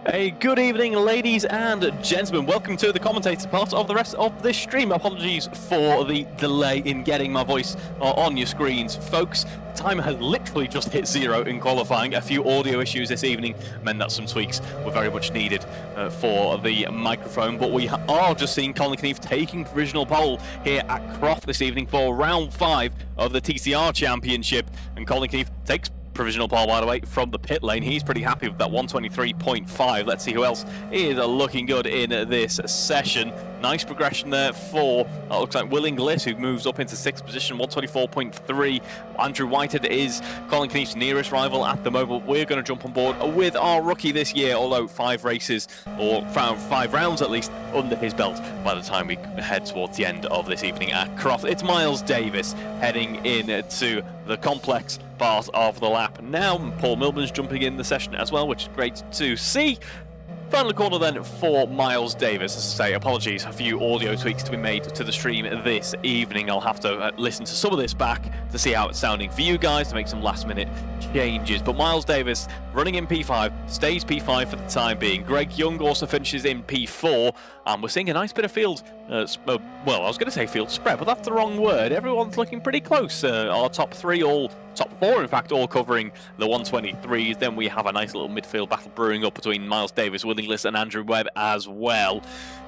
Hey, good evening, ladies and gentlemen. Welcome to the commentator part of the rest of this stream. Apologies for the delay in getting my voice on your screens, folks. Time has literally just hit 0 in qualifying. A few audio issues this evening meant that some tweaks were very much needed for the microphone, but we are just seeing Colin Knief taking provisional pole here at Croft this evening for round 5 of the TCR Championship, and Colin Knief takes provisional pole, by the way, from the pit lane. He's pretty happy with that 123.5. Let's see who else is looking good in this session. Nice progression there for, looks like Will Inglis, who moves up into 6th position, 124.3. Andrew Whitehead is Colin Knief's nearest rival at the moment. We're going to jump on board with our rookie this year, although 5 races, or 5 rounds at least, under his belt by the time we head towards the end of this evening at Croft. It's Miles Davis heading into the complex part of the lap now. Paul Milburn's jumping in the session as well, which is great to see. Final corner then for Miles Davis. As I say, apologies, a few audio tweaks to be made to the stream this evening. I'll have to listen to some of this back to see how it's sounding for you guys, to make some last minute changes. But Miles Davis running in P5, stays P5 for the time being. Greg Young also finishes in P4, and we're seeing a nice bit of field, well, I was going to say field spread, but that's the wrong word. Everyone's looking pretty close. Our top 3, top 4 in fact, all covering the 123s. Then we have a nice little midfield battle brewing up between Miles Davis, Will Inglis and Andrew Webb as well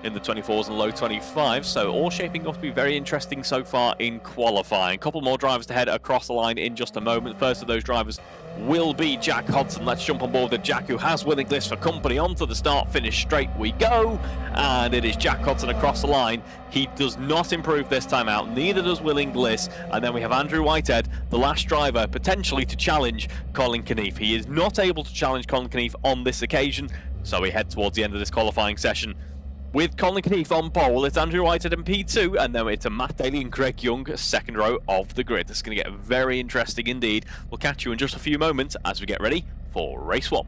in the 24s and low 25s. So all shaping up to be very interesting so far in qualifying. A couple more drivers to head across the line in just a moment. First of those drivers will be Jack Hodson. Let's jump on board with Jack, who has Will Inglis for company. Onto the start finish straight we go, and it is Jack Hodson across the line. He does not improve this time out, neither does Will Inglis. And then we have Andrew Whitehead, the last driver potentially to challenge Colin Knief. He is not able to challenge Colin Knief on this occasion, so we head towards the end of this qualifying session with Colin Knief on pole. It's Andrew Whitehead in P2, and then it's a Matt Daly and Greg Young, second row of the grid. This is going to get very interesting indeed. We'll catch you in just a few moments as we get ready for race 1.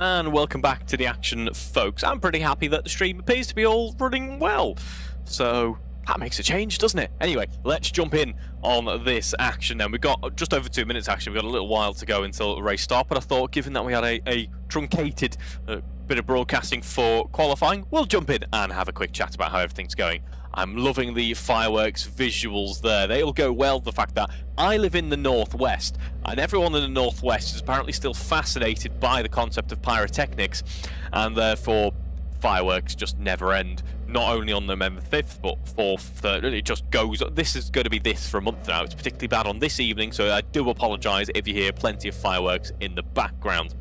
and welcome back to the action, folks. I'm pretty happy that the stream appears to be all running well, so that makes a change, doesn't it? Anyway, let's jump in on this action then. We've got just over 2 minutes, actually. We've got a little while to go until the race start, but I thought, given that we had a truncated bit of broadcasting for qualifying, we'll jump in and have a quick chat about how everything's going. I'm loving the fireworks visuals there. They'll go well with the fact that I live in the northwest, and everyone in the northwest is apparently still fascinated by the concept of pyrotechnics, and therefore fireworks just never end. Not only on November 5th, but 4th, 3rd, it just goes. This is going to be this for a month now. It's particularly bad on this evening, so I do apologise if you hear plenty of fireworks in the background.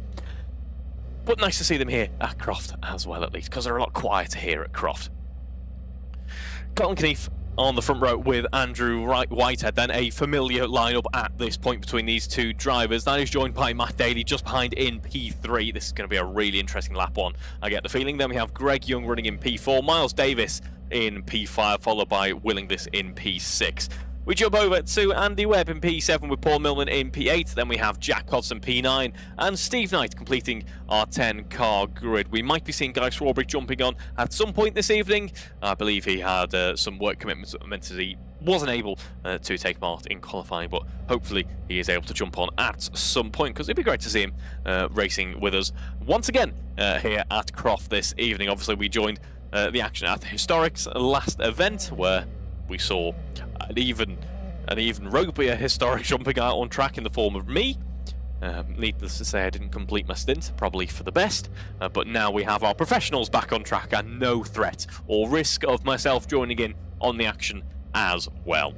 But nice to see them here at Croft as well, at least, because they're a lot quieter here at Croft. Colin Knief on the front row with Andrew Whitehead, then a familiar lineup at this point between these two drivers. That is joined by Matt Daly just behind in P3. This is going to be a really interesting lap one, I get the feeling. Then we have Greg Young running in P4, Miles Davis in P5, followed by Willingness in P6. We jump over to Andy Webb in P7 with Paul Millman in P8. Then we have Jack Hodson P9 and Steve Knight completing our 10-car grid. We might be seeing Guy Swarbrick jumping on at some point this evening. I believe he had some work commitments that meant that he wasn't able to take part in qualifying, but hopefully he is able to jump on at some point, because it'd be great to see him racing with us once again here at Croft this evening. Obviously, we joined the action at the Historics last event, where we saw an even ropier historic jumping out on track in the form of me. Needless to say, I didn't complete my stint, probably for the best, but now we have our professionals back on track and no threat or risk of myself joining in on the action as well.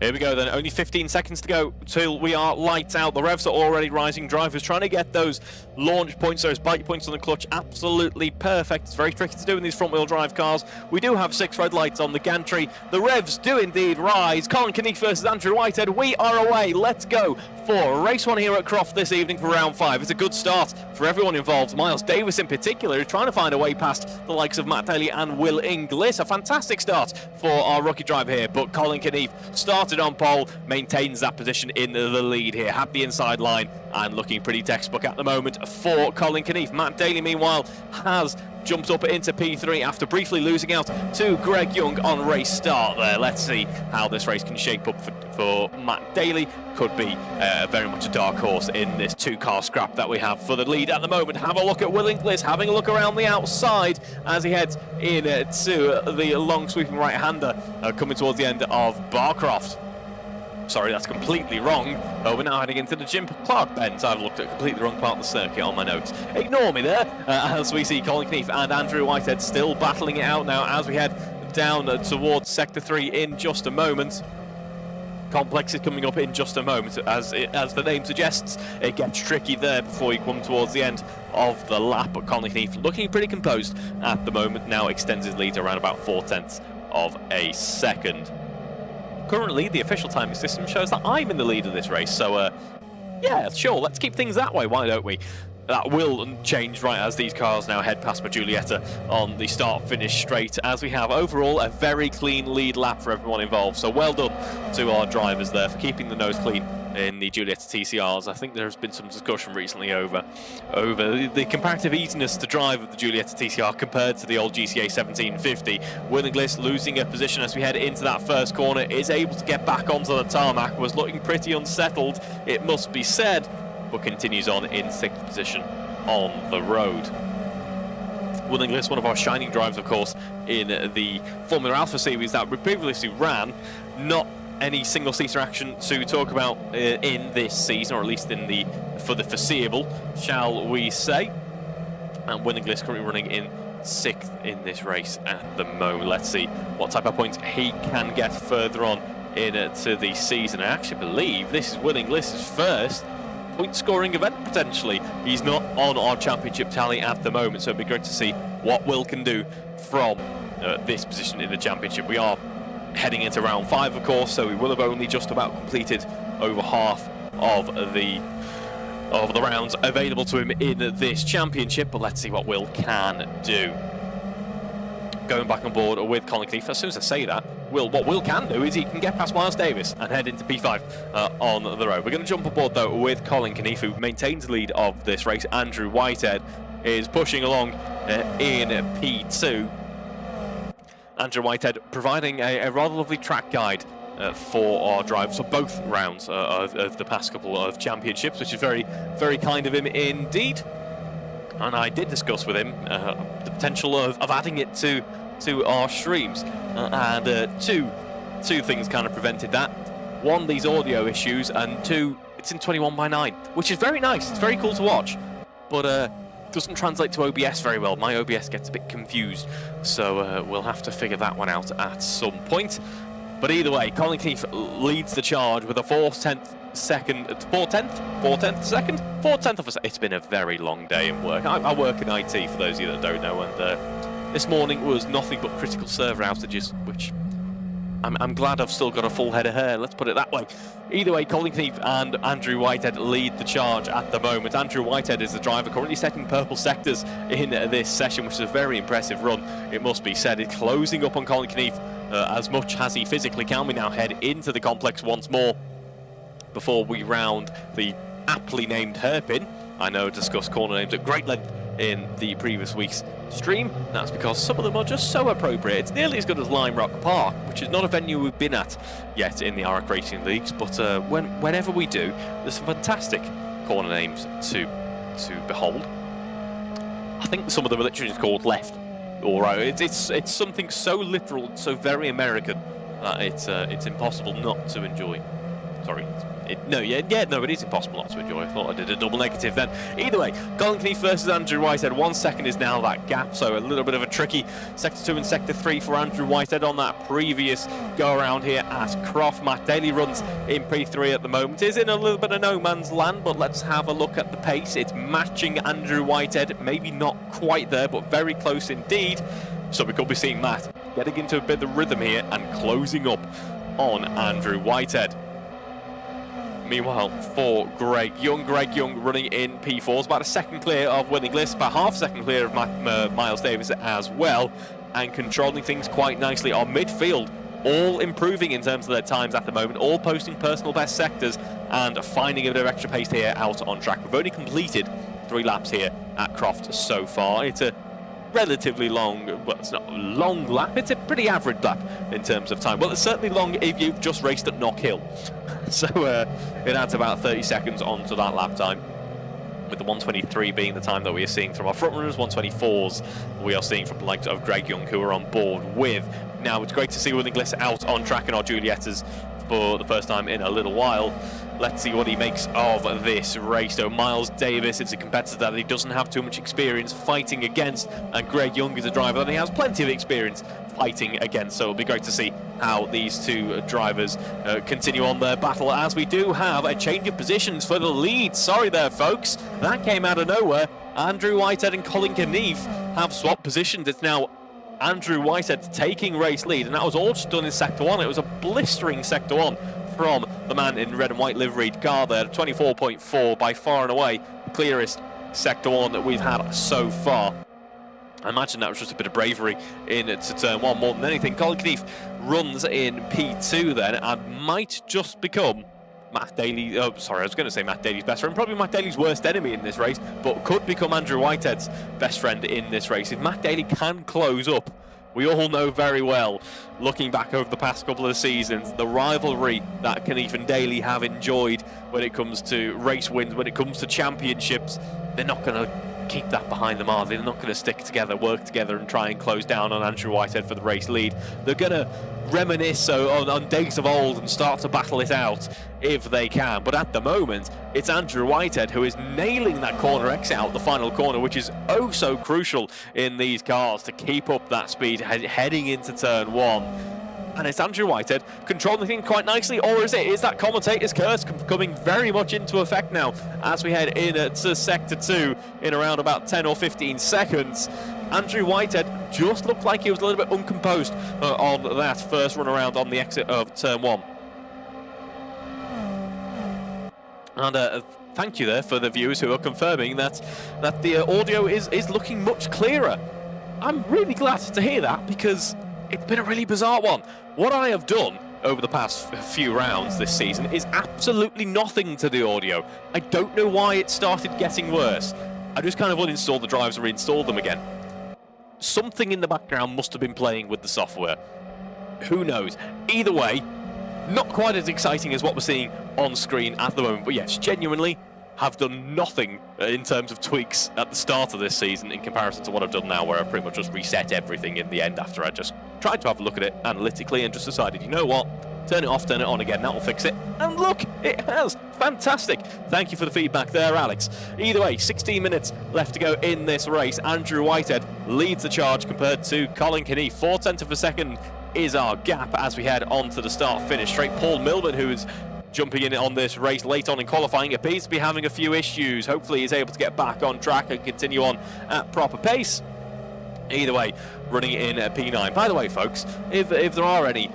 Here we go then, only 15 seconds to go till we are lights out. The revs are already rising. Drivers trying to get those launch points, those bite points on the clutch, absolutely perfect. It's very tricky to do in these front wheel drive cars. We do have 6 red lights on the gantry. The revs do indeed rise. Colin Knief versus Andrew Whitehead. We are away. Let's go for race 1 here at Croft this evening for round 5. It's a good start for everyone involved. Miles Davis in particular is trying to find a way past the likes of Matt Daly and Will Inglis. A fantastic start for our rookie driver here, but Colin Knief started on pole, maintains that position in the lead here, had the inside line and looking pretty textbook at the moment for Colin Knief. Matt Daly, meanwhile, has jumped up into P3 after briefly losing out to Greg Young on race start there. Let's see how this race can shape up for Matt Daly. Could be very much a dark horse in this 2-car scrap that we have for the lead at the moment. Have a look at Will Inglis having a look around the outside as he heads in to the long sweeping right-hander coming towards the end of Barcroft. Sorry, that's completely wrong. We're now heading into the Jim Clark bend. I've looked at a completely wrong part of the circuit on my notes. Ignore me there, as we see Colin Knief and Andrew Whitehead still battling it out now as we head down towards Sector 3 in just a moment. Complex is coming up in just a moment. As the name suggests, it gets tricky there before you come towards the end of the lap. But Colin Knief looking pretty composed at the moment, now extends his lead to around about 0.4 of a second. Currently, the official timing system shows that I'm in the lead of this race, so yeah, sure, let's keep things that way, why don't we? That will change right as these cars now head past my Giulietta on the start-finish straight, as we have overall a very clean lead lap for everyone involved. So well done to our drivers there for keeping the nose clean in the Giulietta TCRs. I think there's been some discussion recently over the comparative easiness to drive of the Giulietta TCR compared to the old GCA 1750. Will Inglis losing a position as we head into that first corner, is able to get back onto the tarmac, was looking pretty unsettled, it must be said, but continues on in 6th position on the road. Will Inglis, one of our shining drivers, of course, in the Formula Alpha series that we previously ran. Not any single-seater action to talk about in this season, or at least for the foreseeable, shall we say. And Will Inglis currently running in 6th in this race at the moment. Let's see what type of points he can get further on into the season. I actually believe this is Will Inglis' first point-scoring event, potentially. He's not on our championship tally at the moment, so it'd be great to see what Will can do from this position in the championship. We are heading into round 5, of course, so we will have only just about completed over half of the rounds available to him in this championship, but let's see what Will can do. Going back on board with Colin Keefe, as soon as I say that, what Will can do is he can get past Miles Davis and head into P5 on the road. We're going to jump aboard though with Colin Keefe, who maintains the lead of this race. Andrew Whitehead is pushing along in P2. Andrew Whitehead providing a rather lovely track guide for our drivers for both rounds of the past couple of championships, which is very, very kind of him indeed. And I did discuss with him the potential of adding it to our streams, and two things kind of prevented that. One, these audio issues, and two, it's in 21:9, which is very nice. It's very cool to watch, but doesn't translate to OBS very well. My OBS gets a bit confused, so we'll have to figure that one out at some point. But either way, Colin Keefe leads the charge with a 4/10 second. It's been a very long day in work. I work in IT, for those of you that don't know, and this morning was nothing but critical server outages, which I'm glad I've still got a full head of hair, let's put it that way. Either way, Colin Keefe and Andrew Whitehead lead the charge at the moment. Andrew Whitehead is the driver currently setting purple sectors in this session, which is a very impressive run, it must be said. He's closing up on Colin Keefe as much as he physically can. We now head into the complex once more before we round the aptly named hairpin. I know I discussed corner names at great length in the previous week's stream. That's because some of them are just so appropriate. It's nearly as good as Lime Rock Park, which is not a venue we've been at yet in the AROC Racing Leagues, but whenever we do, there's some fantastic corner names to behold. I think some of them are literally just called left, or right. It's something so literal, so very American, that it's impossible not to enjoy. Sorry. No, it is impossible not to enjoy. I thought I did a double negative then. Either way, Colin Keefe versus Andrew Whitehead. 1 second is now that gap, so a little bit of a tricky Sector 2 and Sector 3 for Andrew Whitehead on that previous go-around here at Croft. Matt Daly runs in P3 at the moment. Is in a little bit of no man's land, but let's have a look at the pace. It's matching Andrew Whitehead. Maybe not quite there, but very close indeed. So we could be seeing Matt getting into a bit of rhythm here and closing up on Andrew Whitehead. Meanwhile, for Greg Young running in P4 is about a second clear of winning list, about half a second clear of Miles Davis as well, and controlling things quite nicely. Our midfield all improving in terms of their times at the moment, all posting personal best sectors and finding a bit of extra pace here out on track. We've only completed 3 laps here at Croft so far. It's a relatively long, well, it's not a long lap, it's a pretty average lap in terms of time. Well, it's certainly long if you've just raced at Knock Hill. So it adds about 30 seconds onto that lap time, with the 1:23 being the time that we are seeing from our front runners. 1:24s we are seeing from the likes of Greg Young, who are on board with. Now, it's great to see Will Inglis out on track in our Juliettas for the first time in a little while. Let's see what he makes of this race. So Miles Davis is a competitor that he doesn't have too much experience fighting against, and Greg Young is a driver that he has plenty of experience fighting against. So it'll be great to see how these two drivers continue on their battle, as we do have a change of positions for the lead. Sorry there, folks. That came out of nowhere. Andrew Whitehead and Colin Keefe have swapped positions. It's now Andrew Whitehead taking race lead, and that was all just done in Sector 1. It was a blistering Sector 1 from the man in red and white liveried car there. 24.4, by far and away the clearest Sector 1 that we've had so far. I imagine that was just a bit of bravery into turn 1 more than anything. Colin Keefe runs in P2 then, and might just become Matt Daly, I was going to say Matt Daly's best friend, probably Matt Daly's worst enemy in this race, but could become Andrew Whitehead's best friend in this race. If Matt Daly can close up, we all know very well, looking back over the past couple of seasons, the rivalry that Keefe and Daly have enjoyed when it comes to race wins, when it comes to championships. They're not going to keep that behind them, are they? They're not going to stick together, work together and try and close down on Andrew Whitehead for the race lead. They're going to reminisce on days of old and start to battle it out if they can. But at the moment, it's Andrew Whitehead who is nailing that corner exit out, the final corner, which is oh so crucial in these cars to keep up that speed heading into turn 1. And it's Andrew Whitehead controlling the thing quite nicely, or is that commentator's curse coming very much into effect now as we head into Sector 2 in around about 10 or 15 seconds. Andrew Whitehead just looked like he was a little bit uncomposed on that first run around on the exit of turn 1. And thank you there for the viewers who are confirming that the audio is looking much clearer. I'm really glad to hear that, because it's been a really bizarre one. What I have done over the past few rounds this season is absolutely nothing to the audio. I don't know why it started getting worse. I just kind of uninstalled the drives and reinstalled them again. Something in the background must have been playing with the software. Who knows? Either way, not quite as exciting as what we're seeing on screen at the moment, but yes, genuinely have done nothing in terms of tweaks at the start of this season in comparison to what I've done now, where I pretty much just reset everything in the end after I just tried to have a look at it analytically and just decided, you know what, turn it off, turn it on again, that'll fix it. And look, it has. Fantastic. Thank you for the feedback there, Alex. Either way, 16 minutes left to go in this race. Andrew Whitehead leads the charge compared to Colin Knief. 4/10 of a second is our gap as we head on to the start-finish straight. Paul Milburn, who is jumping in on this race late on in qualifying, appears to be having a few issues. Hopefully he's able to get back on track and continue on at proper pace. Either way, running in a P9. By the way, folks, if there are any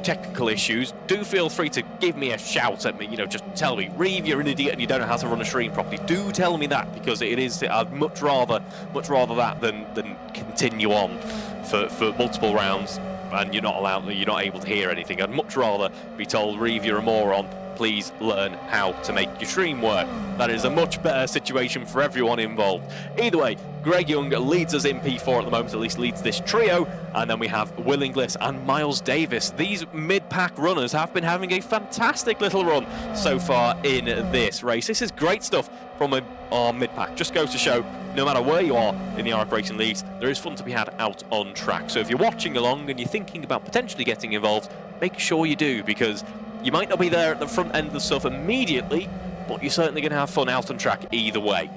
technical issues, do feel free to give me a shout at me. You know, just tell me, Reeve, you're an idiot and you don't know how to run a stream properly. Do tell me that, because it is, I'd much rather that than continue on for multiple rounds and you're not able to hear anything. I'd much rather be told, Reeve, you're a moron, please learn how to make your stream work. That is a much better situation for everyone involved. Either way, Greg Young leads us in P4 at the moment, at least leads this trio, and then we have Will Inglis and Miles Davis. These mid-pack runners have been having a fantastic little run so far in this race. This is great stuff from our mid-pack. Just goes to show, no matter where you are in the AROC Racing Leagues, there is fun to be had out on track. So if you're watching along and you're thinking about potentially getting involved, make sure you do, because you might not be there at the front end of the stuff immediately, but you're certainly going to have fun out on track either way.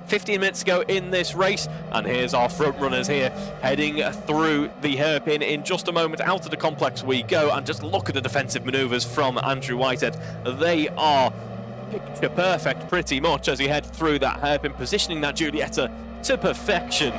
15 minutes to go in this race, and here's our front runners here heading through the hairpin in just a moment. Out of the complex we go, and just look at the defensive manoeuvres from Andrew Whitehead. They are picture perfect pretty much as he head through that hairpin, positioning that Giulietta to perfection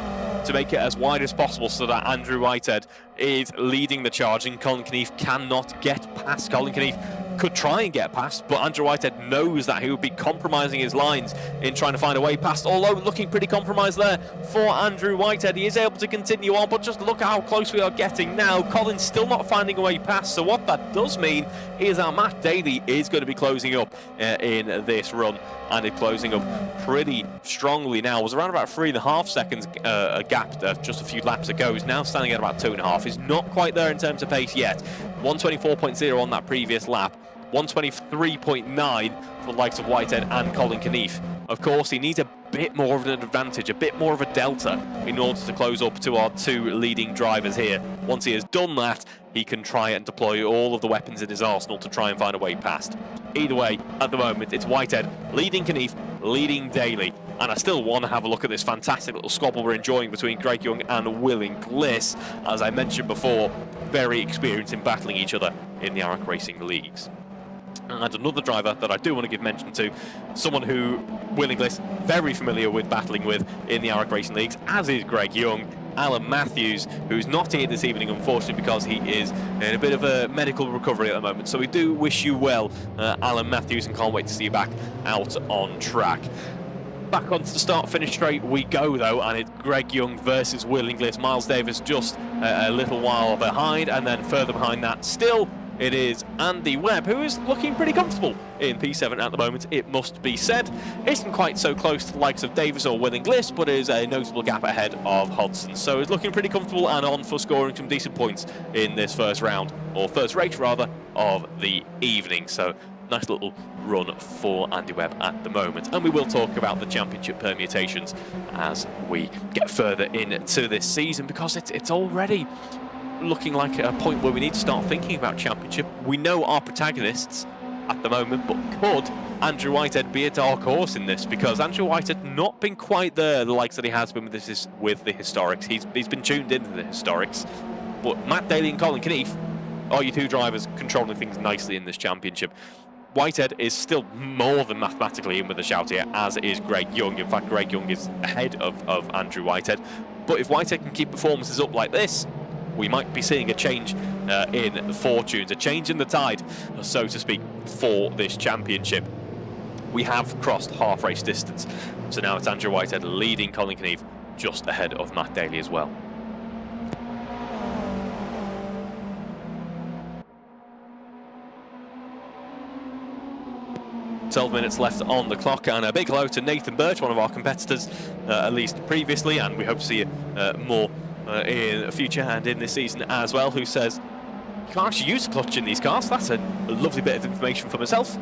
to make it as wide as possible so that Andrew Whitehead is leading the charge and Colin Knief cannot get past. Colin Knief could try and get past, but Andrew Whitehead knows that he would be compromising his lines in trying to find a way past, although looking pretty compromised there for Andrew Whitehead. He is able to continue on, but just look at how close we are getting now. Colin's still not finding a way past, so what that does mean is that Matt Daly is going to be closing up in this run, and it's closing up pretty strongly now. It was around about 3.5 seconds a gap just a few laps ago. He's now standing at about 2.5. He's not quite there in terms of pace yet. 124.0 on that previous lap. 123.9 for the likes of Whitehead and Colin Knief. Of course, he needs a bit more of an advantage, a bit more of a delta in order to close up to our two leading drivers here. Once he has done that, he can try and deploy all of the weapons in his arsenal to try and find a way past. Either way, at the moment, it's Whitehead leading Knief, leading Daly. And I still want to have a look at this fantastic little squabble we're enjoying between Greg Young and Will Inglis. As I mentioned before, very experienced in battling each other in the AROC Racing Leagues. And another driver that I do want to give mention to, someone who Will Inglis very familiar with battling with in the AROC Racing Leagues, as is Greg Young, Alan Matthews, who's not here this evening, unfortunately, because he is in a bit of a medical recovery at the moment. So we do wish you well, Alan Matthews, and can't wait to see you back out on track. Back onto the start-finish straight we go, though, and it's Greg Young versus Will Inglis. Miles Davis just a little while behind, and then further behind that still, it is Andy Webb, who is looking pretty comfortable in P7 at the moment, it must be said. Isn't quite so close to the likes of Davis or Will Inglis, but is a notable gap ahead of Hodson. So he's looking pretty comfortable and on for scoring some decent points in this first round, or first race rather, of the evening. So nice little run for Andy Webb at the moment. And we will talk about the championship permutations as we get further into this season, because it's already looking like a point where we need to start thinking about championship. We know our protagonists at the moment, but could Andrew Whitehead be a dark horse in this? Because Andrew Whitehead not been quite there, the likes that he has been with the historics. He's been tuned into the historics, but Matt Daly and Colin Knief are your two drivers controlling things nicely in this championship. Whitehead is still more than mathematically in with a shout here, as is Greg Young. In fact, Greg Young is ahead of Andrew Whitehead. But if Whitehead can keep performances up like this, we might be seeing a change in fortunes, a change in the tide, so to speak, for this championship. We have crossed half race distance, so now it's Andrew Whitehead leading Colin Knieve just ahead of Matt Daly as well. "12 minutes left on the clock, and a big hello to Nathan Birch, one of our competitors, at least previously, and we hope to see more in the future and in this season as well, who says you can't actually use the clutch in these cars. That's a lovely bit of information for myself.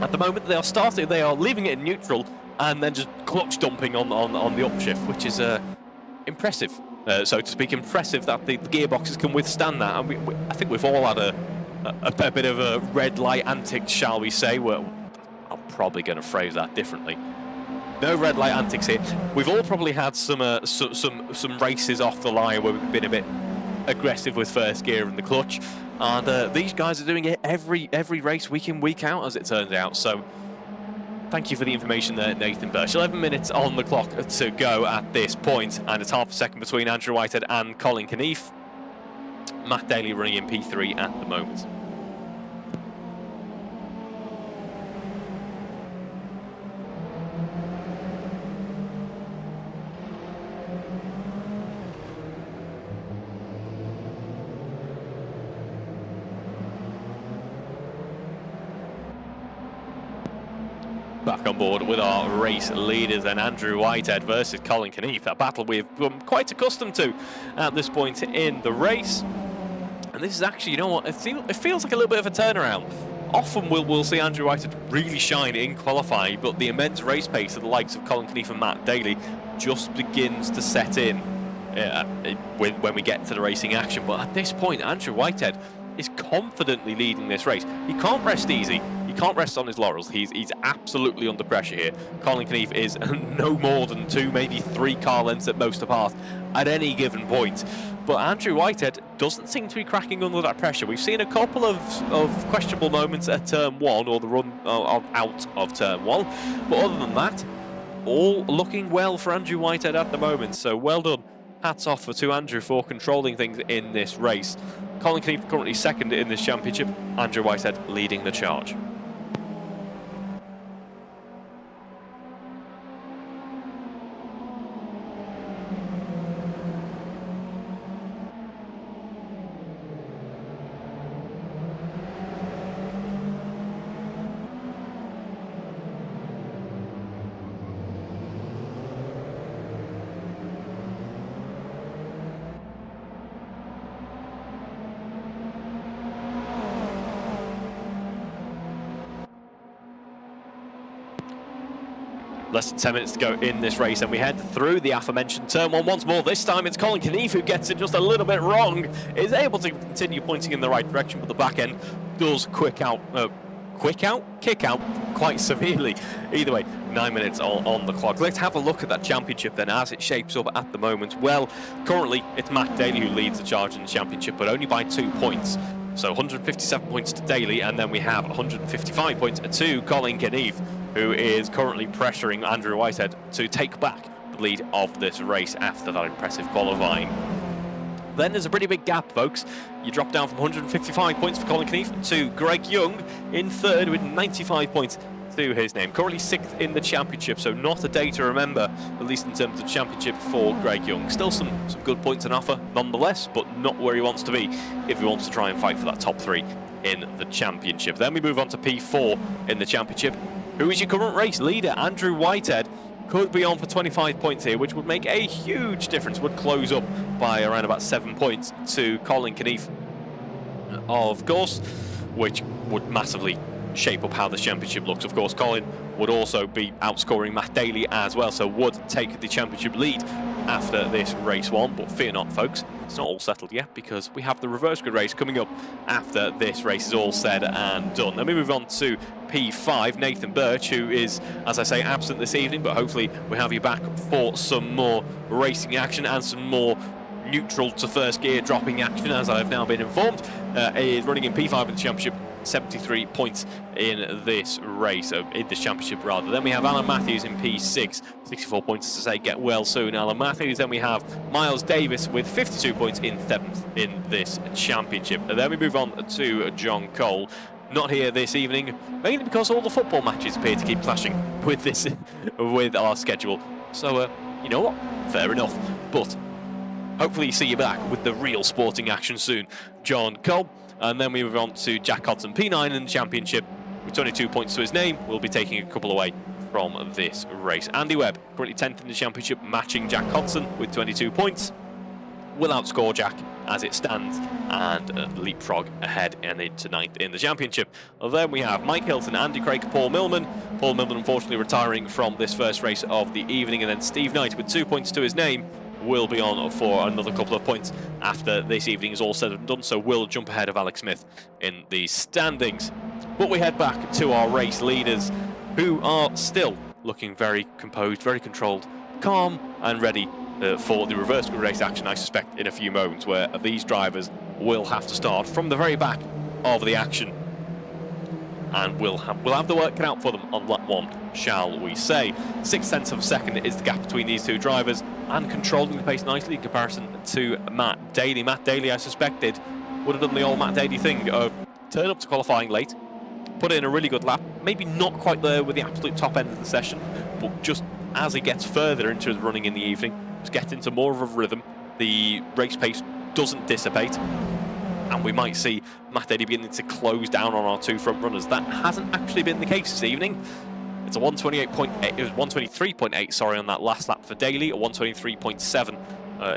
At the moment, they are leaving it in neutral and then just clutch dumping on the upshift, which is impressive, so to speak. Impressive that the gearboxes can withstand that. And I think we've all had a bit of a red light antics, shall we say. I'm probably going to phrase that differently. No red light antics here. We've all probably had some races off the line where we've been a bit aggressive with first gear in the clutch, and these guys are doing it every race, week in, week out, as it turns out. So thank you for the information there, Nathan Birch. 11 minutes on the clock to go at this point, and it's half a second between Andrew Whitehead and Colin Knieve. Matt Daly running in P3 at the moment. Back on board with our race leaders, and Andrew Whitehead versus Colin Knieve. That battle we've become quite accustomed to at this point in the race. And this is actually, you know what, it feels like a little bit of a turnaround. Often we'll see Andrew Whitehead really shine in qualifying, but the immense race pace of the likes of Colin Knieve and Matt Daly just begins to set in when we get to the racing action. But at this point, Andrew Whitehead is confidently leading this race. He can't rest easy. He can't rest on his laurels. He's absolutely under pressure here. Colin Knieve is no more than 2, maybe 3 car lengths at most apart at any given point. But Andrew Whitehead doesn't seem to be cracking under that pressure. We've seen a couple of questionable moments at turn 1, or the run out of turn 1. But other than that, all looking well for Andrew Whitehead at the moment. So well done. Hats off to Andrew for controlling things in this race. Colin Knieve currently second in this championship. Andrew Whitehead leading the charge. Less than 10 minutes to go in this race, and we head through the aforementioned turn 1 once more. This time it's Colin Knieve who gets it just a little bit wrong, is able to continue pointing in the right direction, but the back end does kick out quite severely. Either way, 9 minutes on the clock. Let's have a look at that championship then as it shapes up at the moment. Well, currently it's Matt Daly who leads the charge in the championship, but only by 2 points. So 157 points to Daly, and then we have 155 points to Colin Knieve, who is currently pressuring Andrew Whitehead to take back the lead of this race after that impressive qualifying. Then there's a pretty big gap, folks. You drop down from 155 points for Colin Knieve to Greg Young in third with 95 points to his name. Currently 6th in the championship, so not a day to remember, at least in terms of championship for Greg Young. Still some good points on offer nonetheless, but not where he wants to be if he wants to try and fight for that top 3 in the championship. Then we move on to P4 in the championship. Who is your current race leader? Andrew Whitehead could be on for 25 points here, which would make a huge difference, would close up by around about 7 points to Colin Knieve, of course, which would massively shape up how the championship looks. Of course, Colin would also be outscoring Matt Daly as well, so would take the championship lead after this race 1. But fear not, folks, it's not all settled yet, because we have the reverse grid race coming up after this race is all said and done. Then we move on to P5, Nathan Birch, who is, as I say, absent this evening, but hopefully we have you back for some more racing action and some more neutral to first gear dropping action, as I've now been informed. Is running in P5 in the championship. 73 points in this race, in this championship rather. Then we have Alan Matthews in P6, 64 points to say get well soon, Alan Matthews. Then we have Miles Davis with 52 points in 7th in this championship. And then we move on to John Cole. Not here this evening, mainly because all the football matches appear to keep clashing with this, with our schedule. So, you know what? Fair enough. But hopefully see you back with the real sporting action soon, John Cole. And then we move on to Jack Hodson, P9 in the championship, with 22 points to his name. We'll be taking a couple away from this race. Andy Webb, currently 10th in the championship, matching Jack Hodson with 22 points. Will outscore Jack as it stands and leapfrog ahead and into 9th in the championship. Then we have Mike Hilton, Andy Craig, Paul Millman. Paul Millman unfortunately retiring from this first race of the evening, and then Steve Knight with 2 points to his name will be on for another couple of points after this evening is all said and done, so we'll jump ahead of Alex Smith in the standings. But we head back to our race leaders, who are still looking very composed, very controlled, calm and ready for the reverse grid race action, I suspect, in a few moments, where these drivers will have to start from the very back of the action. And we'll have the work cut out for them on lap 1, shall we say. 6/10 of a second is the gap between these two drivers, and controlling the pace nicely in comparison to Matt Daly. Matt Daly, I suspected, would have done the old Matt Daly thing of turn up to qualifying late, put in a really good lap, maybe not quite there with the absolute top end of the session, but just as he gets further into the running in the evening, just get into more of a rhythm, the race pace doesn't dissipate, and we might see Matt Daly beginning to close down on our two front runners. That hasn't actually been the case this evening. It's a 128.8, it was 123.8, sorry, on that last lap for Daly, a 123.7.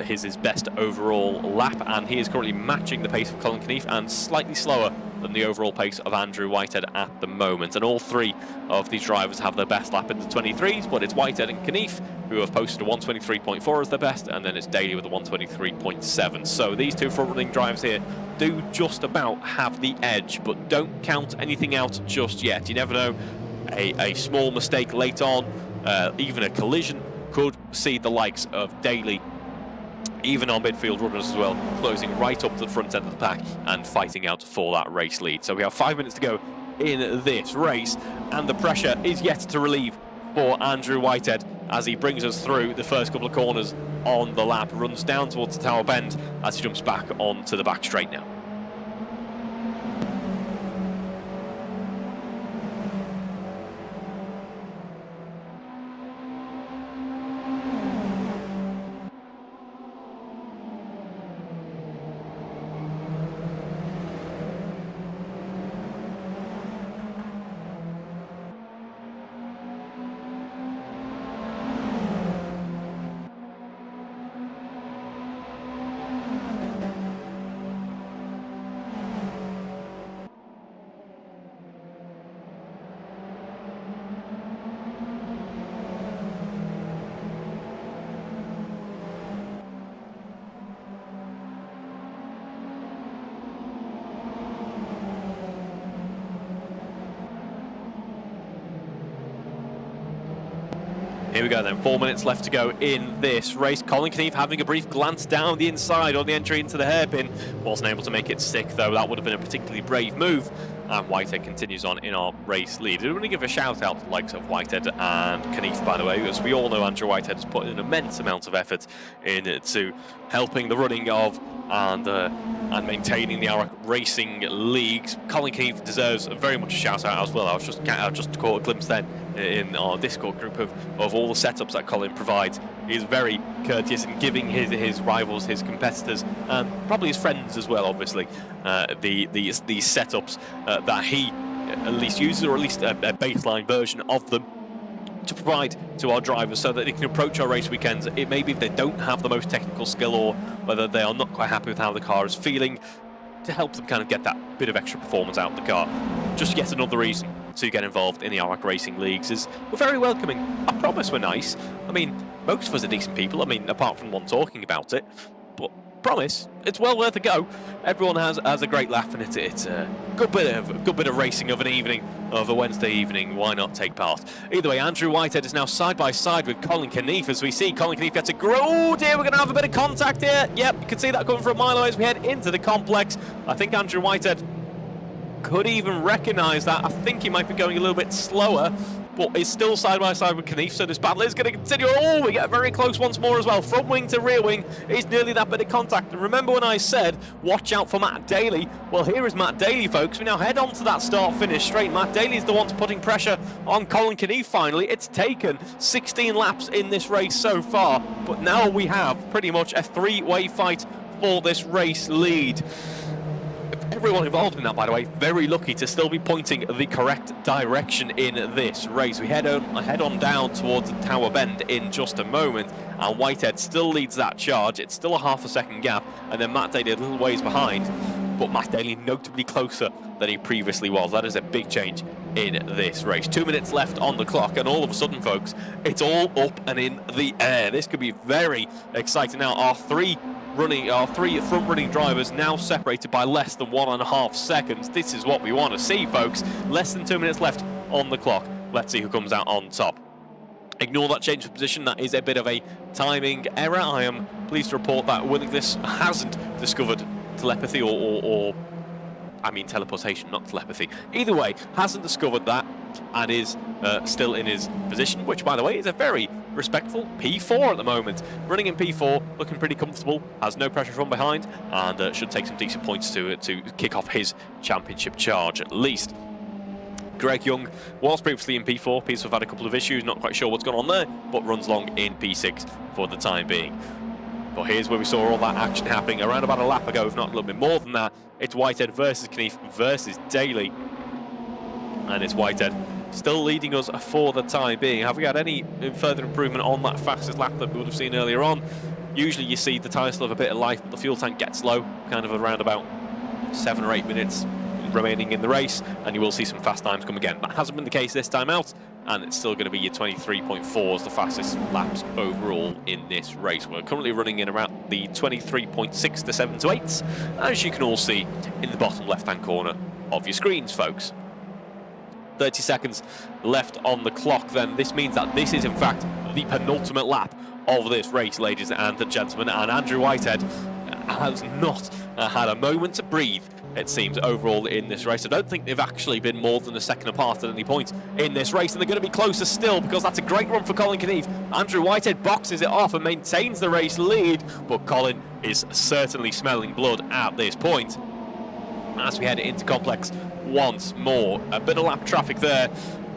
His best overall lap, and he is currently matching the pace of Colin Knief and slightly slower than the overall pace of Andrew Whitehead at the moment. And all three of these drivers have their best lap in the 23s, but it's Whitehead and Knief who have posted a 123.4 as their best, and then it's Daly with a 123.7. So these two front-running drivers here do just about have the edge, but don't count anything out just yet. You never know, a small mistake late on, even a collision, could see the likes of Daly, even our midfield runners as well, closing right up to the front end of the pack and fighting out for that race lead. So we have 5 minutes to go in this race, and the pressure is yet to relieve for Andrew Whitehead as he brings us through the first couple of corners on the lap, runs down towards the Tower Bend as he jumps back onto the back straight now. Here we go then, 4 minutes left to go in this race. Colin Knief having a brief glance down the inside on the entry into the hairpin. Wasn't able to make it stick though, that would have been a particularly brave move. And Whitehead continues on in our race lead. I want to give a shout out to the likes of Whitehead and Knief, by the way, as we all know Andrew Whitehead has put in an immense amount of effort into helping the running of and maintaining the AROC racing leagues. Colin Knief deserves very much a shout out as well. I just caught a glimpse then in our Discord group of all the setups that Colin provides. He is very courteous in giving his rivals, his competitors, and probably his friends as well, obviously, these setups that he at least uses, or at least a baseline version of them, to provide to our drivers so that they can approach our race weekends. It may be if they don't have the most technical skill, or whether they are not quite happy with how the car is feeling, to help them kind of get that bit of extra performance out of the car. Just yet another reason to get involved in the AROC racing leagues. Is we're very welcoming. I promise we're nice. I mean, most of us are decent people. I mean, apart from one talking about it, but promise it's well worth a go. Everyone has a great laugh, and it's a good bit of racing of an evening, of a Wednesday evening. Why not take part? Either way, Andrew Whitehead is now side by side with Colin Knief, as we see Colin Knief gets a oh dear, we're going to have a bit of contact here. Yep, you can see that coming from a mile away as we head into the complex. I think Andrew Whitehead could even recognise that. I think he might be going a little bit slower, but it's still side by side with Knief, so this battle is going to continue. Oh, we get very close once more as well. Front wing to rear wing is nearly that bit of contact. And remember when I said, watch out for Matt Daly? Well, here is Matt Daly, folks. We now head on to that start-finish straight. Matt Daly is the one putting pressure on Colin Knief finally. It's taken 16 laps in this race so far, but now we have pretty much a three-way fight for this race lead. Everyone involved in that, by the way, very lucky to still be pointing the correct direction in this race. We head on down towards the Tower Bend in just a moment, and Whitehead still leads that charge. It's still a half a second gap, and then Matt Daly a little ways behind, but Matt Daly notably closer than he previously was. That is a big change in this race. 2 minutes left on the clock, and all of a sudden, folks, it's all up and in the air. This could be very exciting. Now, our three front-running drivers now separated by less than 1.5 seconds. This is what we want to see, folks. Less than 2 minutes left on the clock. Let's see who comes out on top. Ignore that change of position. That is a bit of a timing error. I am pleased to report that Willingness hasn't discovered telepathy I mean teleportation, not telepathy. Either way, hasn't discovered that and is still in his position, which, by the way, is a very respectful P4 at the moment. Running in P4, looking pretty comfortable, has no pressure from behind, and should take some decent points to kick off his championship charge, at least. Greg Young was previously in P4. Appears to have had a couple of issues, not quite sure what's gone on there, but runs long in P6 for the time being. But here's where we saw all that action happening around about a lap ago, if not a little bit more than that. It's Whitehead versus Knief versus Daly. And it's Whitehead still leading us for the time being. Have we had any further improvement on that fastest lap that we would have seen earlier on? Usually you see the tyres still have a bit of life, but the fuel tank gets low, kind of around about 7 or 8 minutes remaining in the race, and you will see some fast times come again. That hasn't been the case this time out, and it's still going to be your 23.4s, the fastest laps overall in this race. We're currently running in around the 23.6 to 7 to 8s, as you can all see in the bottom left-hand corner of your screens, folks. 30 seconds left on the clock then. This means that this is in fact the penultimate lap of this race, ladies and gentlemen, and Andrew Whitehead has not had a moment to breathe, it seems, overall in this race. I don't think they've actually been more than a second apart at any point in this race, and they're going to be closer still because that's a great run for Colin Knief. Andrew Whitehead boxes it off and maintains the race lead, but Colin is certainly smelling blood at this point. As we head into complex once more, a bit of lap traffic there,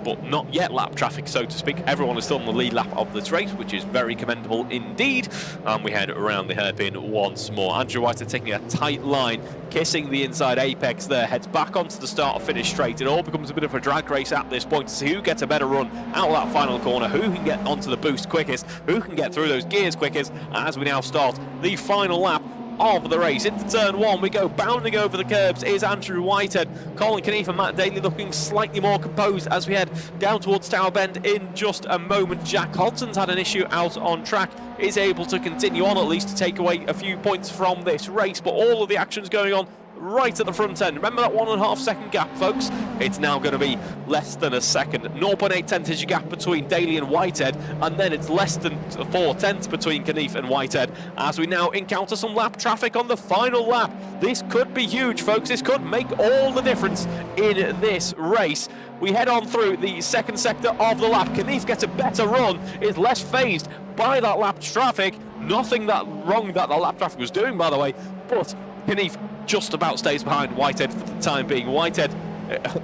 but not yet lap traffic, so to speak. Everyone is still on the lead lap of this race, which is very commendable indeed. And we head around the hairpin once more. Andrew Whitehead taking a tight line, kissing the inside apex there, heads back onto the start or finish straight. It all becomes a bit of a drag race at this point to see who gets a better run out of that final corner, who can get onto the boost quickest, who can get through those gears quickest, as we now start the final lap of the race. Into turn one we go, bounding over the curbs is Andrew Whitehead. Colin Knief and Matt Daly looking slightly more composed as we head down towards Tower Bend in just a moment. Jack Hodson's had an issue out on track, is able to continue on at least to take away a few points from this race, but all of the action's going on right at the front end. Remember that 1.5 second gap, folks? It's now going to be less than a second. 0.8 tenths is your gap between Daly and Whitehead, and then it's less than 4 tenths between Knief and Whitehead as we now encounter some lap traffic on the final lap. This could be huge, folks. This could make all the difference in this race. We head on through the second sector of the lap. Knief gets a better run, is less phased by that lap traffic. Nothing that wrong that the lap traffic was doing, by the way, but Knief just about stays behind Whitehead for the time being. Whitehead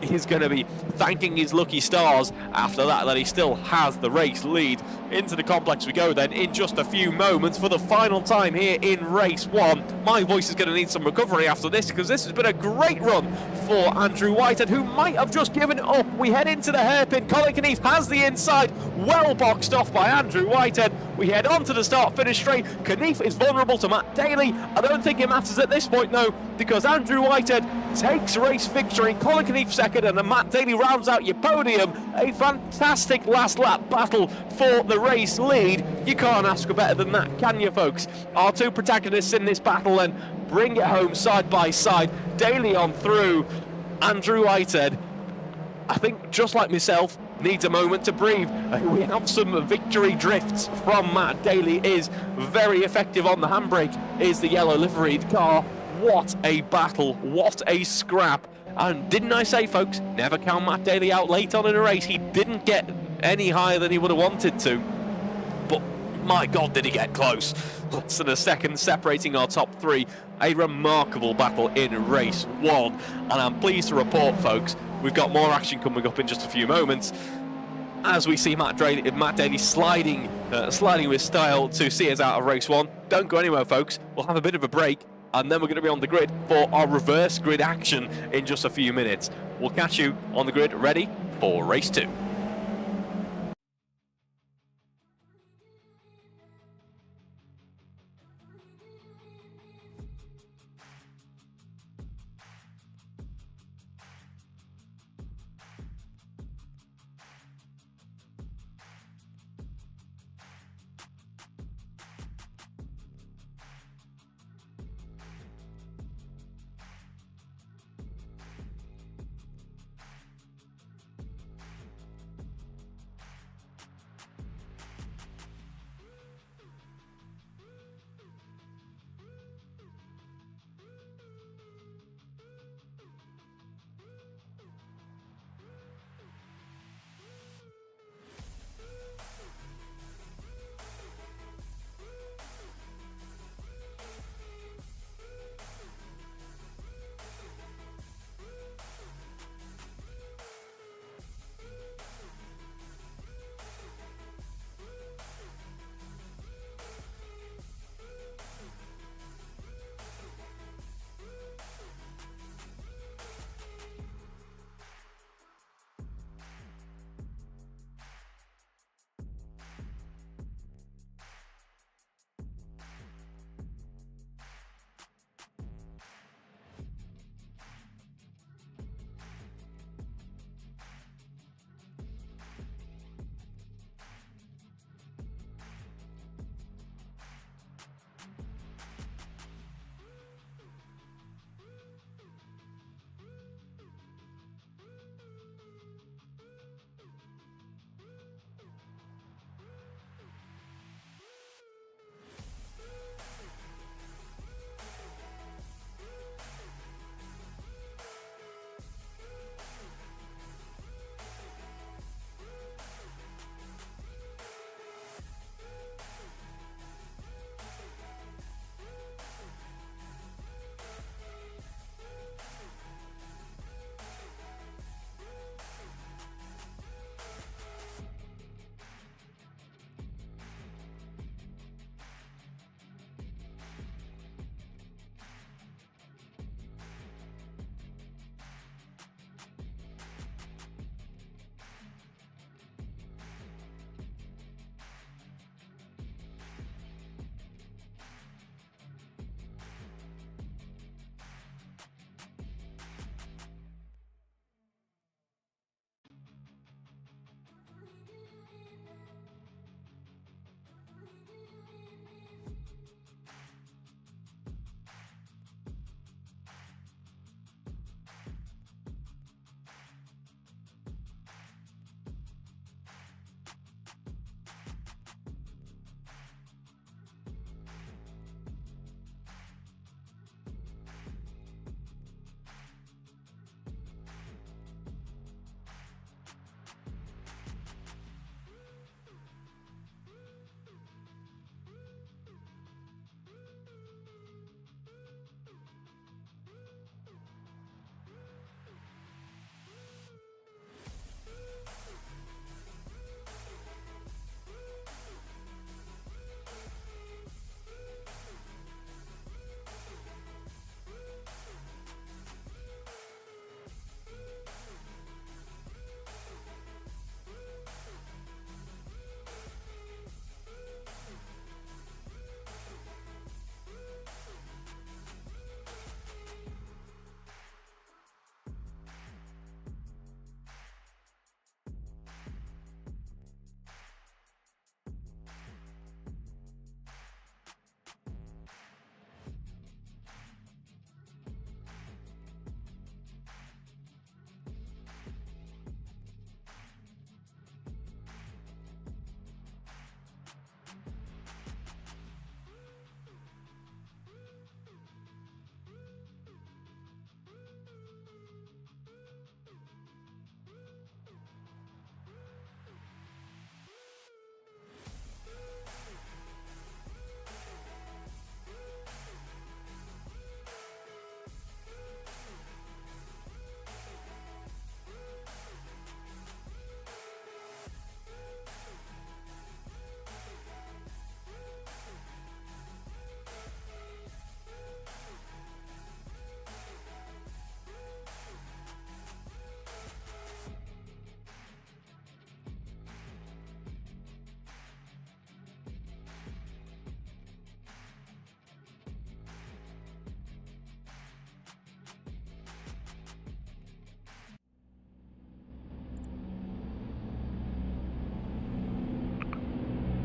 is going to be thanking his lucky stars after that he still has the race lead. Into the complex we go then in just a few moments for the final time here in race one. My voice is going to need some recovery after this because this has been a great run for Andrew Whitehead, who might have just given it up. We head into the hairpin. Colin Knief has the inside, well boxed off by Andrew Whitehead. We head on to the start-finish straight. Knief is vulnerable to Matt Daly. I don't think it matters at this point, though, because Andrew Whitehead takes race victory. Colin Knief second, and then Matt Daly rounds out your podium. A fantastic last lap battle for the race lead. You can't ask for better than that, can you, folks? Our two protagonists in this battle then bring it home side by side. Daly on through. Andrew Whitehead, I think, just like myself, needs a moment to breathe. We have some victory drifts from Matt Daly. Is very effective on the handbrake, is the yellow liveried car. What a battle, what a scrap. And didn't I say, folks, never count Matt Daly out late on in a race. He didn't get any higher than he would have wanted to, but my God, did he get close. Less than a second separating our top three. A remarkable battle in race one. And I'm pleased to report, folks, we've got more action coming up in just a few moments, as we see Matt Daly sliding with style to see us out of race one. Don't go anywhere, folks. We'll have a bit of a break, and then we're going to be on the grid for our reverse grid action in just a few minutes. We'll catch you on the grid, ready for race two.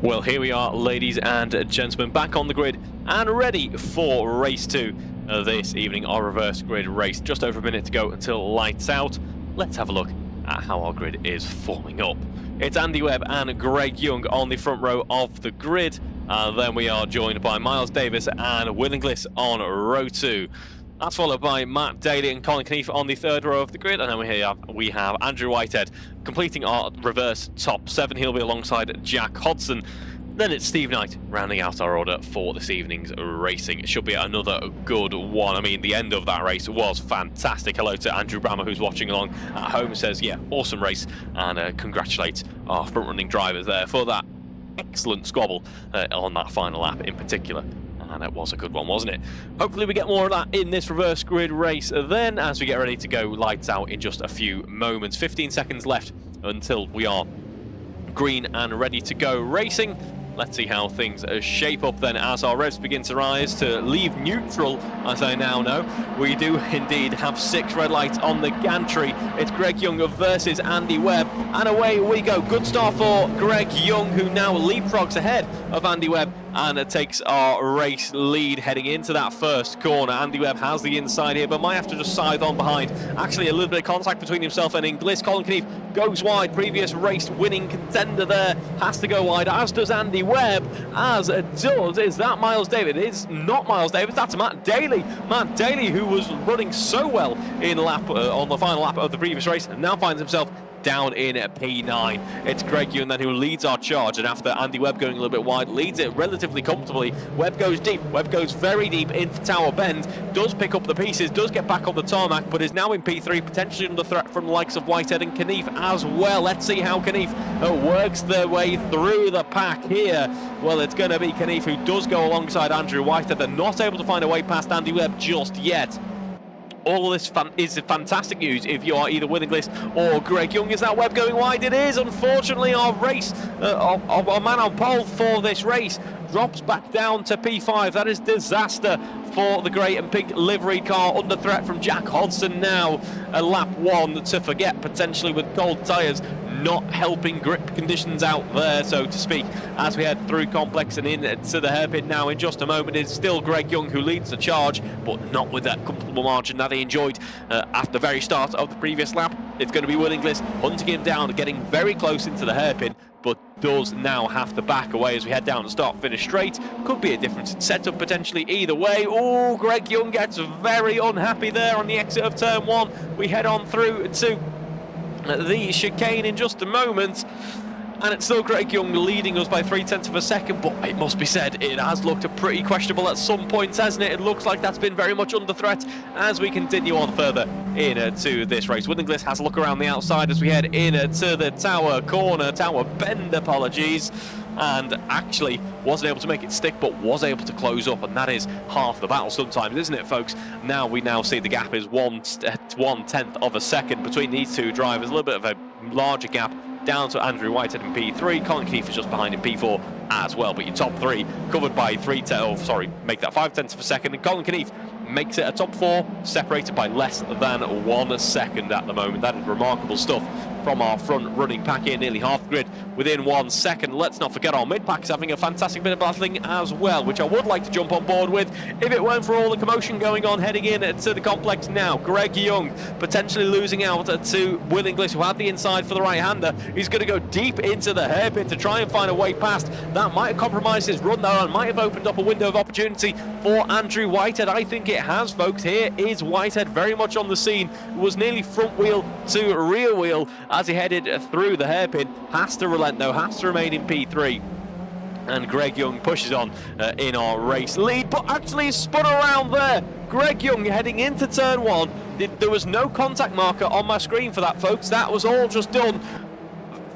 Well, here we are, ladies and gentlemen, back on the grid and ready for race 2 this evening, our reverse grid race. Just over a minute to go until lights out. Let's have a look at how our grid is forming up. It's Andy Webb and Greg Young on the front row of the grid. Then we are joined by Miles Davis and Will Inglis on row 2. That's followed by Matt Daly and Colin Knief on the third row of the grid, and then we have Andrew Whitehead completing our reverse top 7. He'll be alongside Jack Hodson. Then it's Steve Knight rounding out our order for this evening's racing. It should be another good one. I mean, the end of that race was fantastic. Hello to Andrew Brammer, who's watching along at home, says, yeah, awesome race, and congratulates our front-running drivers there for that excellent squabble on that final lap in particular. And it was a good one, wasn't it? Hopefully we get more of that in this reverse grid race then, as we get ready to go lights out in just a few moments. 15 seconds left until we are green and ready to go racing. Let's see how things shape up then as our revs begin to rise to leave neutral, as I now know. We do indeed have 6 red lights on the gantry. It's Greg Young versus Andy Webb, and away we go. Good start for Greg Young, who now leapfrogs ahead of Andy Webb and takes our race lead heading into that first corner. Andy Webb has the inside here, but might have to just scythe on behind. Actually, a little bit of contact between himself and Inglis. Colin Knief goes wide. Previous race winning contender there has to go wide, as does Andy Webb, is that Miles Davis? It is not Miles Davis, that's Matt Daly. Matt Daly, who was running so well in on the final lap of the previous race, and now finds himself down in P9. It's Greg Young then who leads our charge, and after Andy Webb going a little bit wide, leads it relatively comfortably. Webb goes deep. Webb goes very deep into Tower Bend, does pick up the pieces, does get back on the tarmac, but is now in P3, potentially under threat from the likes of Whitehead and Knief as well. Let's see how Knief works their way through the pack here. Well, it's going to be Knief who does go alongside Andrew Whitehead. They're not able to find a way past Andy Webb just yet. All this is fantastic news if you are either Will Inglis or Greg Young. Is that Webb going wide? It is. Unfortunately, our race, our man on pole for this race drops back down to P5. That is disaster for the grey and pink livery car, under threat from Jack Hodson now. A lap 1 to forget, potentially with cold tyres, not helping grip conditions out there, so to speak, as we head through complex and into the hairpin now in just a moment. It's still Greg Young who leads the charge, but not with that comfortable margin that he enjoyed at the very start of the previous lap. It's going to be Will Inglis hunting him down, getting very close into the hairpin, but does now have to back away as we head down the start-finish straight. Could be a different setup potentially either way. Oh, Greg Young gets very unhappy there on the exit of turn 1. We head on through to the chicane in just a moment, and it's still Greg Young leading us by 0.3 of a second, but it must be said, it has looked pretty questionable at some points, hasn't it? It looks like that's been very much under threat as we continue on further into this race. Will Inglis has a look around the outside as we head into the Tower Bend, apologies, and actually wasn't able to make it stick, but was able to close up, and that is half the battle sometimes, isn't it, folks? Now we see the gap is 1/10 of a second between these two drivers, a little bit of a larger gap down to Andrew Whitehead in P3. Colin Knief is just behind in P4 as well, but your top 3 covered by 5/10 of a second, and Colin Knief makes it a top 4, separated by less than 1 second at the moment. That is remarkable stuff from our front running pack here, nearly half the grid within 1 second. Let's not forget our mid pack's having a fantastic bit of battling as well, which I would like to jump on board with if it weren't for all the commotion going on heading in to the complex now. Greg Young potentially losing out to Will Inglis, who had the inside for the right-hander. He's going to go deep into the hairpin to try and find a way past. That might have compromised his run though, and might have opened up a window of opportunity for Andrew Whitehead. I think it has, folks. Here is Whitehead very much on the scene. It was nearly front wheel to rear wheel as he headed through the hairpin. Has to relent though, has to remain in P3. And Greg Young pushes on in our race lead, but actually spun around there. Greg Young heading into turn 1. There was no contact marker on my screen for that, folks. That was all just done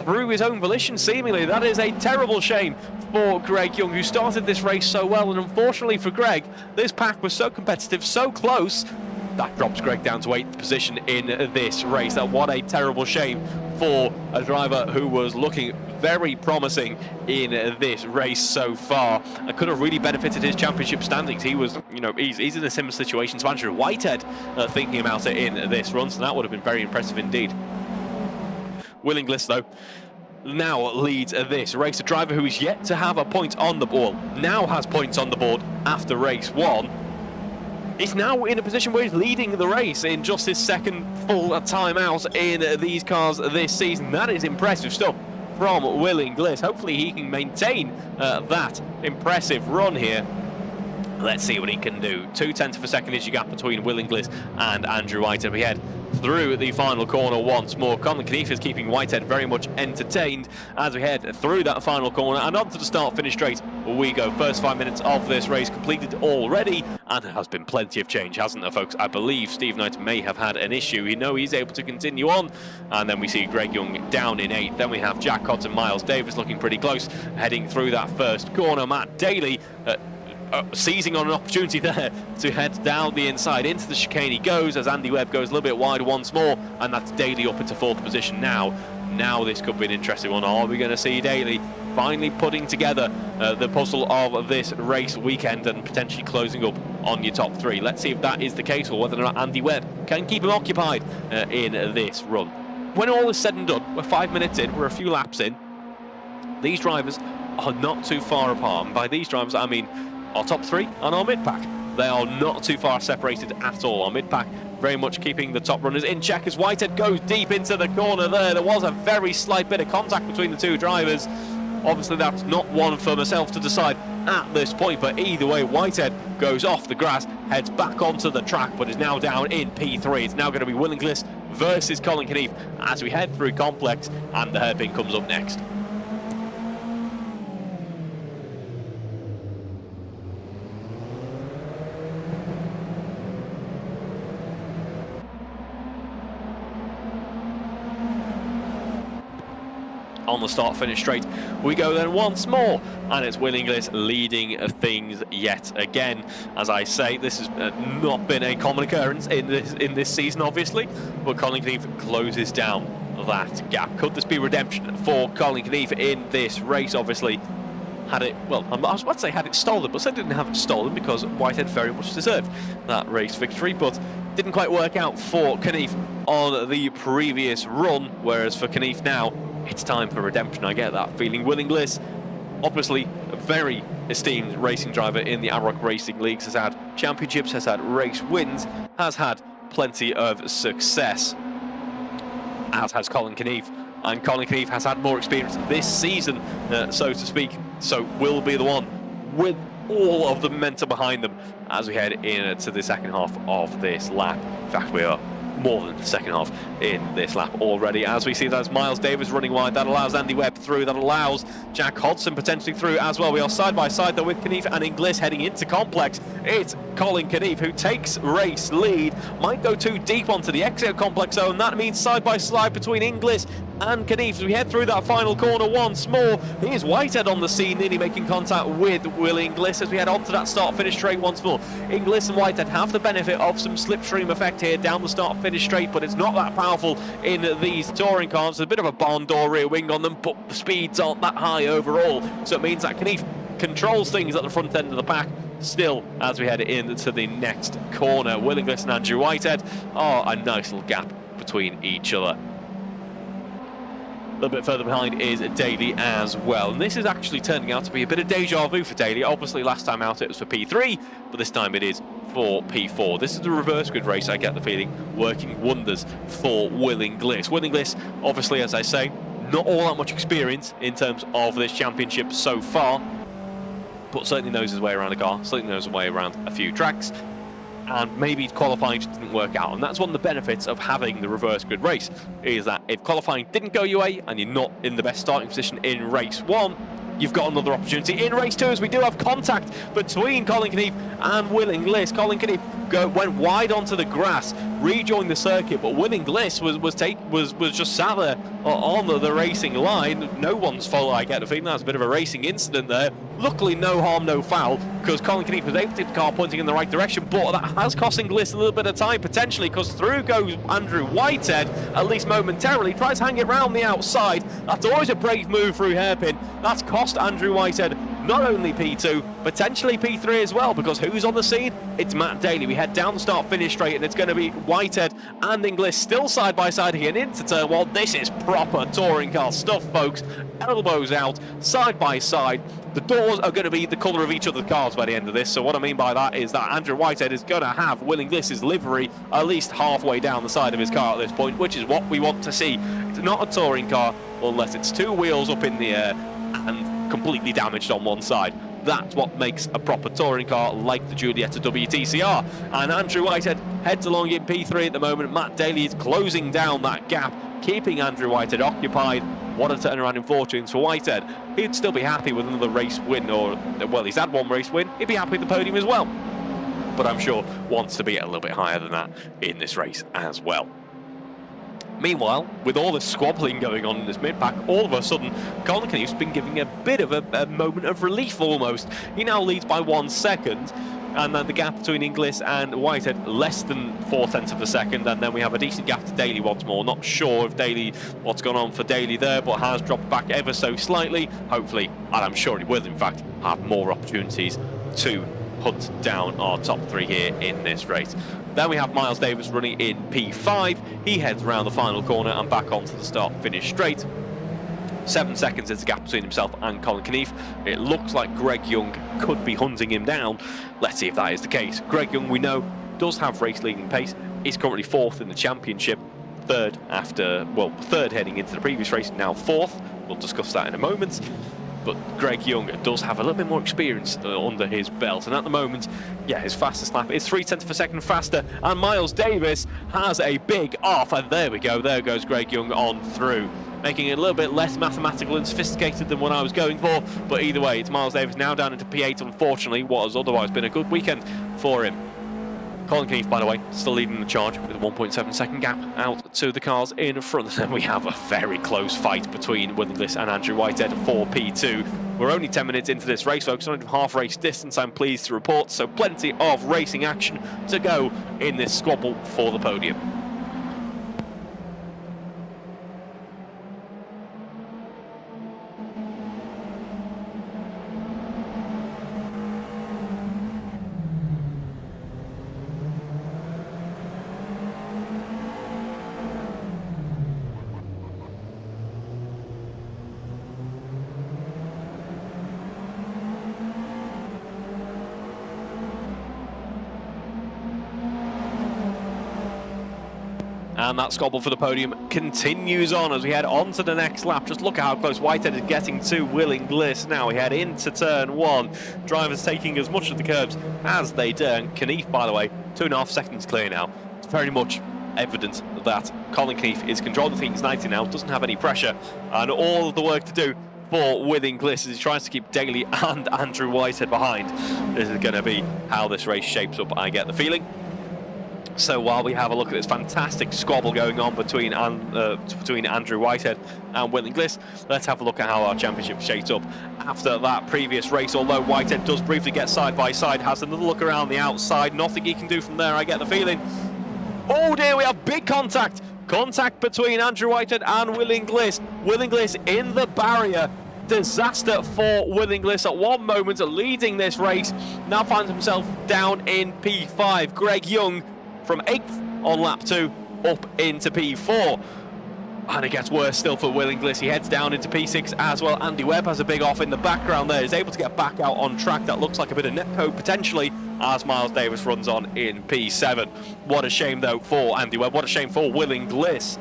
through his own volition, seemingly. That is a terrible shame for Greg Young, who started this race so well, and unfortunately for Greg, this pack was so competitive, so close, that drops Greg down to 8th position in this race. What a terrible shame for a driver who was looking very promising in this race so far, and could have really benefited his championship standings. He was, he's in a similar situation to Andrew Whitehead thinking about it in this run, so that would have been very impressive indeed. Will Inglis, though, now leads this race. A driver who is yet to have a point on the board, now has points on the board after race 1. He's now in a position where he's leading the race in just his second full time out in these cars this season. That is impressive stuff from Will Inglis. Hopefully he can maintain that impressive run here. Let's see what he can do. 0.2 of a second is your gap between Will Inglis and Andrew Whitehead. We head through the final corner once more. Colin Knief is keeping Whitehead very much entertained as we head through that final corner and onto the start-finish straight we go. First 5 minutes of this race completed already, and there has been plenty of change, hasn't there, folks? I believe Steve Knight may have had an issue. We know he's able to continue on, and then we see Greg Young down in 8th. Then we have Jack Cotts and Miles Davis looking pretty close, heading through that first corner. Matt Daly seizing on an opportunity there to head down the inside into the chicane. He goes as Andy Webb goes a little bit wide once more, and that's Daly up into 4th position now. Now this could be an interesting one. Are we going to see Daly finally putting together the puzzle of this race weekend and potentially closing up on your top 3? Let's see if that is the case, or whether or not Andy Webb can keep him occupied in this run. When all is said and done, we're 5 minutes in, we're a few laps in. These drivers are not too far apart, and by these drivers I mean our top 3 and our mid-pack. They are not too far separated at all. Our mid-pack very much keeping the top runners in check as Whitehead goes deep into the corner there. There was a very slight bit of contact between the two drivers. Obviously that's not one for myself to decide at this point, but either way Whitehead goes off the grass, heads back onto the track, but is now down in P3. It's now going to be Will Inglis versus Colin Knief as we head through Complex, and the hairpin comes up next. On the start-finish straight we go then once more, and it's Will Inglis leading things yet again. As I say, this has not been a common occurrence in this season, obviously, but Colin Knief closes down that gap. Could this be redemption for Colin Knief in this race? Obviously, had it, well, I was about to say had it stolen, but I didn't have it stolen because Whitehead very much deserved that race victory, but didn't quite work out for Knief on the previous run, whereas for Knief now, it's time for redemption. I get that feeling. Will Inglis, obviously a very esteemed racing driver in the AROC racing leagues, has had championships, has had race wins, has had plenty of success, as has Colin Knief. And Colin Knief has had more experience this season, so to speak, so will be the one with all of the momentum behind them as we head into the second half of this lap. In fact, we are more than the second half in this lap already, as we see that's Miles Davis running wide. That allows Andy Webb through, that allows Jack Hodson potentially through as well. We are side by side though with Knief and Inglis heading into Complex. It's Colin Knief who takes race lead, might go too deep onto the exit Complex zone. That means side by side between Inglis and Knief as we head through that final corner once more. Here's Whitehead on the scene, nearly making contact with Will Inglis as we head onto that start-finish straight once more. Inglis and Whitehead have the benefit of some slipstream effect here down the start-finish straight, but it's not that powerful in these touring cars. There's a bit of a barn door rear wing on them, but the speeds aren't that high overall, so it means that Knief controls things at the front end of the pack. Still, as we head into the next corner, Will Inglis and Andrew Whitehead are a nice little gap between each other. A little bit further behind is Daly as well, and this is actually turning out to be a bit of deja vu for Daly. Obviously last time out it was for P3, but this time it is for P4. This is the reverse grid race, I get the feeling, working wonders for Will Inglis. Will Inglis, obviously, as I say, not all that much experience in terms of this championship so far, but certainly knows his way around a car, certainly knows his way around a few tracks, and maybe qualifying just didn't work out. And that's one of the benefits of having the reverse grid race, is that if qualifying didn't go your way and you're not in the best starting position in race 1, you've got another opportunity in race 2, as we do have contact between Colin Knief and Will Inglis. Colin Knief went wide onto the grass, rejoined the circuit, but Will Inglis was just sat there on the racing line. No one's fault, I get the feeling. That's a bit of a racing incident there. Luckily, no harm, no foul, because Colin Knief was able to get the car pointing in the right direction, but that has cost Inglis a little bit of time, potentially, because through goes Andrew Whitehead, at least momentarily, tries to hang it round the outside. That's always a brave move through hairpin. That's cost Andrew Whitehead not only P2, potentially P3 as well, because who's on the scene? It's Matt Daly. We head down the start-finish straight, and it's going to be Whitehead and Inglis still side by side here and into turn one. This is proper touring car stuff, folks. Elbows out, side by side. The doors are going to be the colour of each other's cars by the end of this. So what I mean by that is that Andrew Whitehead is going to have Will Inglis's livery at least halfway down the side of his car at this point, which is what we want to see. It's not a touring car unless it's two wheels up in the air and completely damaged on one side. That's what makes a proper touring car like the Giulietta WTCR. And Andrew Whitehead heads along in P3 at the moment. Matt Daly is closing down that gap, keeping Andrew Whitehead occupied. What a turnaround in fortunes for Whitehead. He'd still be happy with another race win, or, well, he's had one race win. He'd be happy with the podium as well. But I'm sure wants to be a little bit higher than that in this race as well. Meanwhile, with all the squabbling going on in this mid-pack, all of a sudden, Colin Keefe's been giving a bit of a moment of relief almost. He now leads by 1 second, and then the gap between Inglis and Whitehead less than 0.4 of a second, and then we have a decent gap to Daly once more. Not sure if Daly, what's gone on for Daly there, but has dropped back ever so slightly. Hopefully, and I'm sure he will in fact, have more opportunities to hunt down our top 3 here in this race. Then we have Miles Davis running in P5. He heads around the final corner and back onto the start-finish straight. 7 seconds is the gap between himself and Colin Keefe. It looks like Greg Young could be hunting him down. Let's see if that is the case. Greg Young, we know, does have race-leading pace. He's currently 4th in the championship. Third heading into the previous race, now 4th. We'll discuss that in a moment. But Greg Young does have a little bit more experience under his belt, and at the moment, yeah, his fastest lap is 0.3 of a second faster, and Miles Davis has a big off, and there we go, there goes Greg Young on through, making it a little bit less mathematical and sophisticated than what I was going for, but either way, it's Miles Davis now down into P8, unfortunately, what has otherwise been a good weekend for him. Colin Keefe, by the way, still leading the charge with a 1.7 second gap out to the cars in front. And we have a very close fight between Will Inglis and Andrew Whitehead for P2. We're only 10 minutes into this race, folks, not even half race distance, I'm pleased to report, so plenty of racing action to go in this squabble for the podium. And that squabble for the podium continues on as we head on to the next lap. Just look at how close Whitehead is getting to Will Inglis. Now we head into turn 1. Drivers taking as much of the curbs as they dare. And Keefe, by the way, 2.5 seconds clear now. It's very much evident that Colin Keefe is controlling things nicely now, doesn't have any pressure, and all of the work to do for Will Inglis as he tries to keep Daly and Andrew Whitehead behind. This is going to be how this race shapes up, I get the feeling. So while we have a look at this fantastic squabble going on between Andrew Whitehead and Will Inglis, let's have a look at how our championship shapes up after that previous race. Although Whitehead does briefly get side by side, has another look around the outside, nothing he can do from there, I get the feeling. Oh dear, we have big contact! Contact between Andrew Whitehead and Will Inglis. Will Inglis in the barrier. Disaster for Will Inglis at one moment leading this race. Now finds himself down in P5. Greg Young from 8th on lap 2 up into P4. And it gets worse still for Will Inglis. He heads down into P6 as well. Andy Webb has a big off in the background there. He's able to get back out on track. That looks like a bit of netcode potentially as Miles Davis runs on in P7. What a shame though for Andy Webb. What a shame for Will Inglis,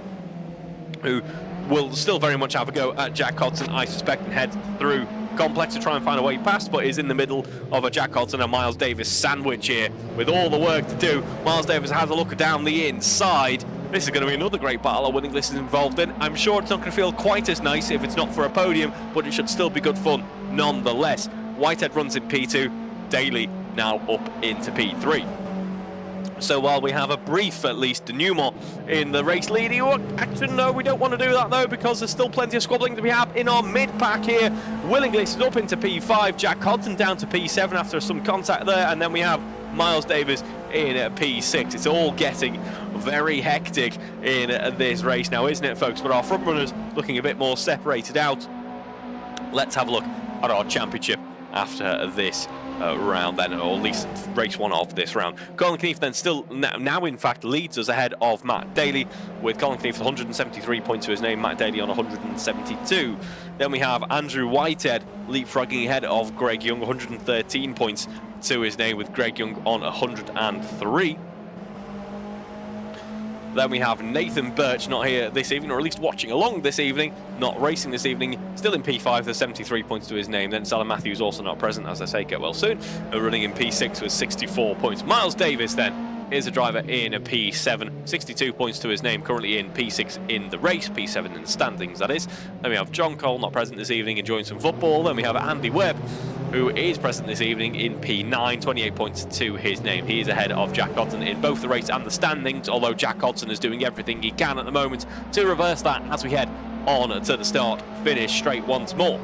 who will still very much have a go at Jack Hodson, I suspect, and head through complex to try and find a way past, but is in the middle of a Jack Hodson and Miles Davis sandwich here with all the work to do. Miles Davis has a look down the inside. This is going to be another great battle that Will Inglis is involved in. I'm sure it's not going to feel quite as nice if it's not for a podium, but it should still be good fun nonetheless. Whitehead runs in P2, Daly now up into P3. So while we have a brief, at least, denouement in the race leading action, no, we don't want to do that though, because there's still plenty of squabbling to be had in our mid-pack here. Will Inglis is up into P5, Jack Hodson down to P7 after some contact there, and then we have Miles Davis in P6. It's all getting very hectic in this race now, isn't it, folks? But our front runners looking a bit more separated out. Let's have a look at our championship after this round then, or at least race 1 of this round. Colin Keith then still now in fact leads us ahead of Matt Daly, with Colin Keith 173 points to his name, Matt Daly on 172. Then we have Andrew Whitehead leapfrogging ahead of Greg Young, 113 points to his name, with Greg Young on 103. Then we have Nathan Birch, not here this evening, or at least watching along this evening, not racing this evening, still in P5 with 73 points to his name. Then Salah Matthews also not present, as I say, get well soon, running in P6 with 64 points. Miles Davis then is a driver in a P7, 62 points to his name, currently in P6 in the race, P7 in the standings, that is. Then we have John Cole, not present this evening, enjoying some football. Then we have Andy Webb, who is present this evening in P9, 28 points to his name. He is ahead of Jack Hodson in both the race and the standings, although Jack Hodson is doing everything he can at the moment to reverse that as we head on to the start finish straight once more.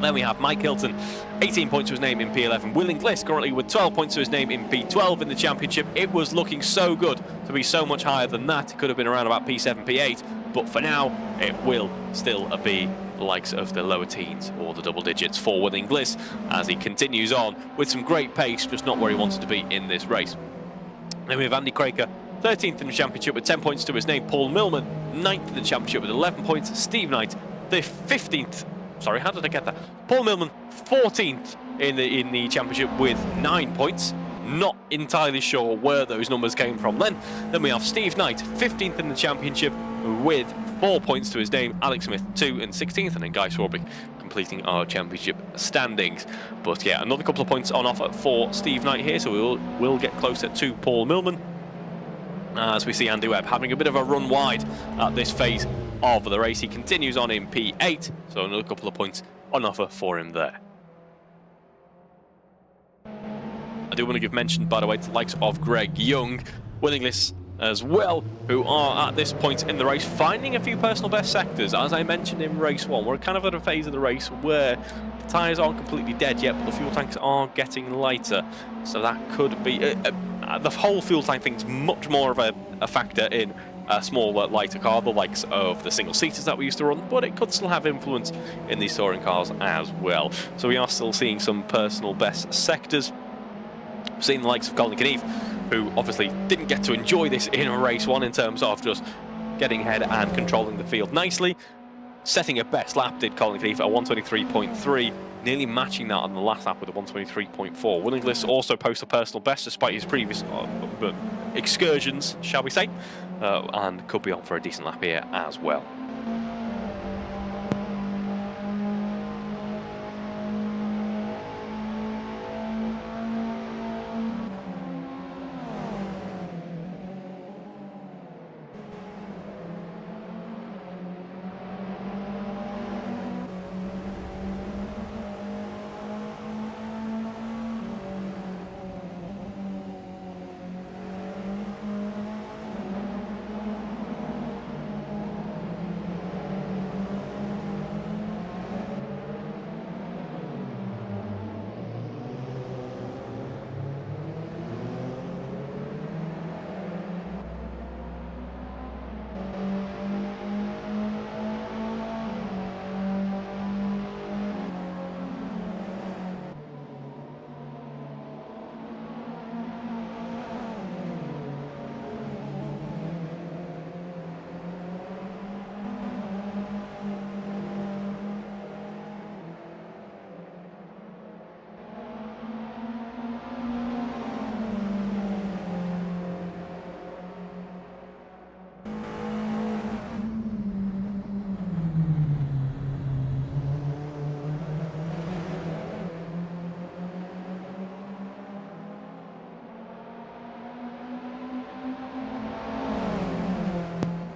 Then we have Mike Hilton, 18 points to his name in P11. Will Inglis currently with 12 points to his name in P12 in the championship. It was looking so good to be so much higher than that. It could have been around about P7, P8, but for now it will still be the likes of the lower teens or the double digits for Will Inglis as he continues on with some great pace, just not where he wanted to be in this race. Then we have Andy Craker, 13th in the championship with 10 points to his name. Paul Millman, 9th in the championship with 11 points. Steve Knight, the 15th. Sorry, how did I get that? Paul Millman, 14th in the championship with 9 points. Not entirely sure where those numbers came from then. Then we have Steve Knight, 15th in the championship with 4 points to his name. Alex Smith, 2 and 16th, and then Guy Swarbrick completing our championship standings. But yeah, another couple of points on offer for Steve Knight here, so we'll get closer to Paul Millman. As we see Andy Webb having a bit of a run wide at this phase of the race. He continues on in P8, so another couple of points on offer for him there. I do want to give mention, by the way, to the likes of Greg Young, Will Inglis as well, who are at this point in the race finding a few personal best sectors. As I mentioned in race 1, we're kind of at a phase of the race where the tyres aren't completely dead yet, but the fuel tanks are getting lighter, so that could be the whole fuel tank thing's much more of a factor in a smaller, lighter car, the likes of the single-seaters that we used to run, but it could still have influence in these touring cars as well. So we are still seeing some personal best sectors. We've seen the likes of Colin Keith, who obviously didn't get to enjoy this in race 1 in terms of just getting ahead and controlling the field nicely. Setting a best lap did Colin Keith at 123.3, nearly matching that on the last lap with a 123.4. Will Inglis also posts a personal best despite his previous excursions, shall we say, and could be on for a decent lap here as well.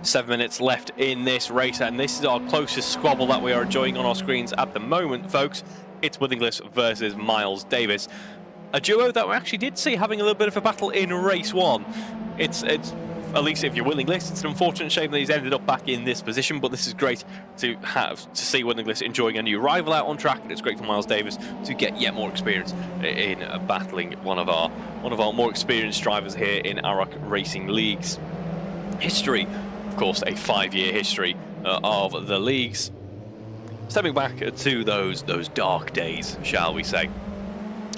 .7 minutes left in this race, and this is our closest squabble that we are enjoying on our screens at the moment, folks. It's Will Inglis versus Miles Davis, a duo that we actually did see having a little bit of a battle in race 1. It's at least if you're Will Inglis, it's an unfortunate shame that he's ended up back in this position, but this is great to see Will Inglis enjoying a new rival out on track, and it's great for Miles Davis to get yet more experience in battling one of our more experienced drivers here in AROC Racing Leagues history. Of course, a 5-year history of the leagues. stepping back to those dark days, shall we say.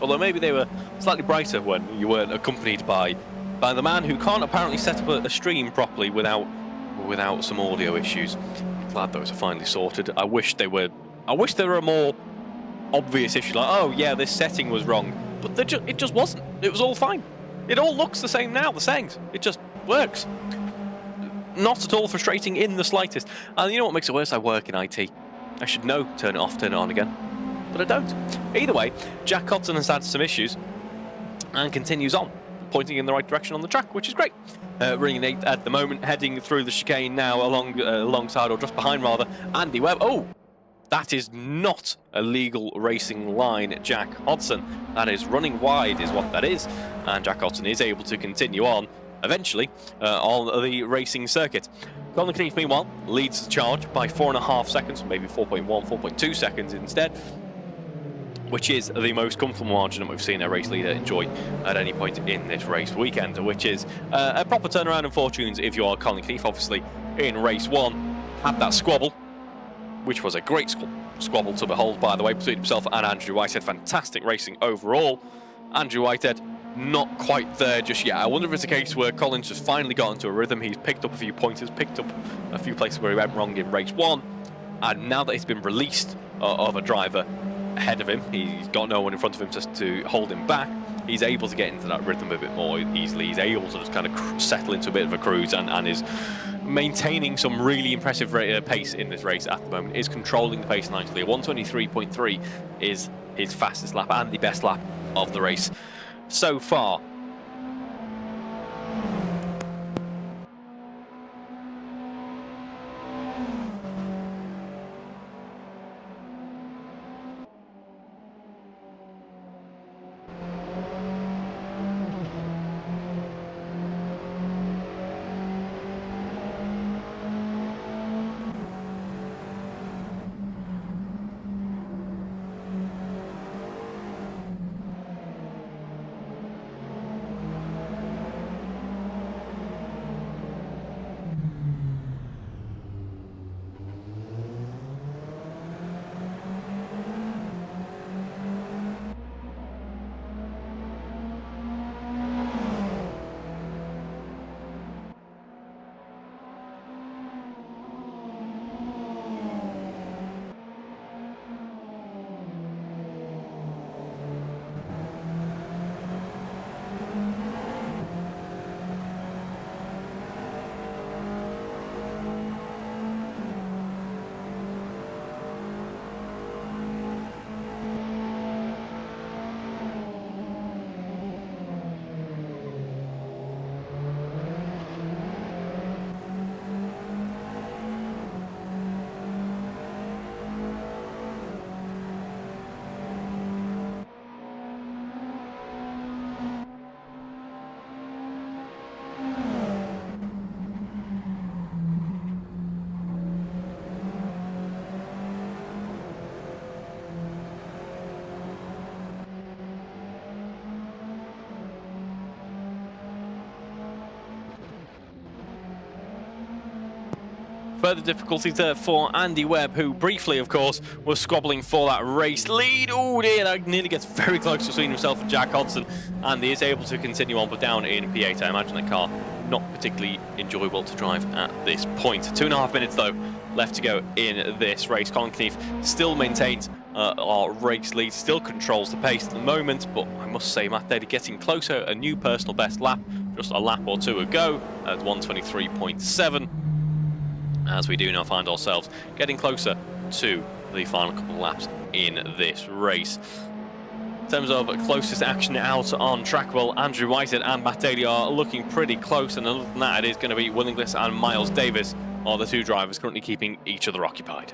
Although maybe they were slightly brighter when you weren't accompanied by the man who can't apparently set up a stream properly without some audio issues. Glad those are finally sorted. I wish there were a more obvious issue, like, oh yeah, this setting was wrong, but it just wasn't. It was all fine. It all looks the same now, the settings. It just works. Not at all frustrating in the slightest. And you know what makes it worse? I work in IT. I should know, turn it off, turn it on again. But I don't. Either way, Jack Cotton has had some issues and continues on, pointing in the right direction on the track, which is great. Running 8th at the moment, heading through the chicane now alongside, or just behind rather, Andy Webb. Oh, that is not a legal racing line, Jack Hodson. That is running wide is what that is. And Jack Hodson is able to continue on, eventually, on the racing circuit. Colin Knief, meanwhile, leads the charge by 4.5 seconds, maybe 4.1, 4.2 seconds instead, which is the most comfortable margin that we've seen a race leader enjoy at any point in this race weekend, which is a proper turnaround in fortunes if you are Colin Knief. Obviously, in race 1, had that squabble, which was a great squabble to behold, by the way, between himself and Andrew Whitehead. Fantastic racing overall. Andrew Whitehead not quite there just yet. I wonder if it's a case where Colin's just finally got into a rhythm. He's picked up a few pointers, picked up a few places where he went wrong in race 1, and now that he's been released of a driver ahead of him, he's got no one in front of him just to hold him back. He's able to get into that rhythm a bit more easily. He's able to just kind of settle into a bit of a cruise and is maintaining some really impressive pace in this race at the moment. Is controlling the pace nicely. 1:23.3 is his fastest lap and the best lap of the race so far. Further difficulties there for Andy Webb, who briefly, of course, was squabbling for that race lead. Oh dear, that nearly gets very close between himself and Jack Hodson, and he is able to continue on, but down in P8. I imagine the car not particularly enjoyable to drive at this point. 2.5 minutes, though, left to go in this race. Colin Knief still maintains our race lead, still controls the pace at the moment, but I must say, Matt Daly getting closer, a new personal best lap, just a lap or two ago at 1:23.7. As we do now find ourselves getting closer to the final couple of laps in this race. In terms of closest action out on track, well, Andrew Whitehead and Matt Daly are looking pretty close, and other than that, it is going to be Will Inglis and Miles Davis are the two drivers currently keeping each other occupied.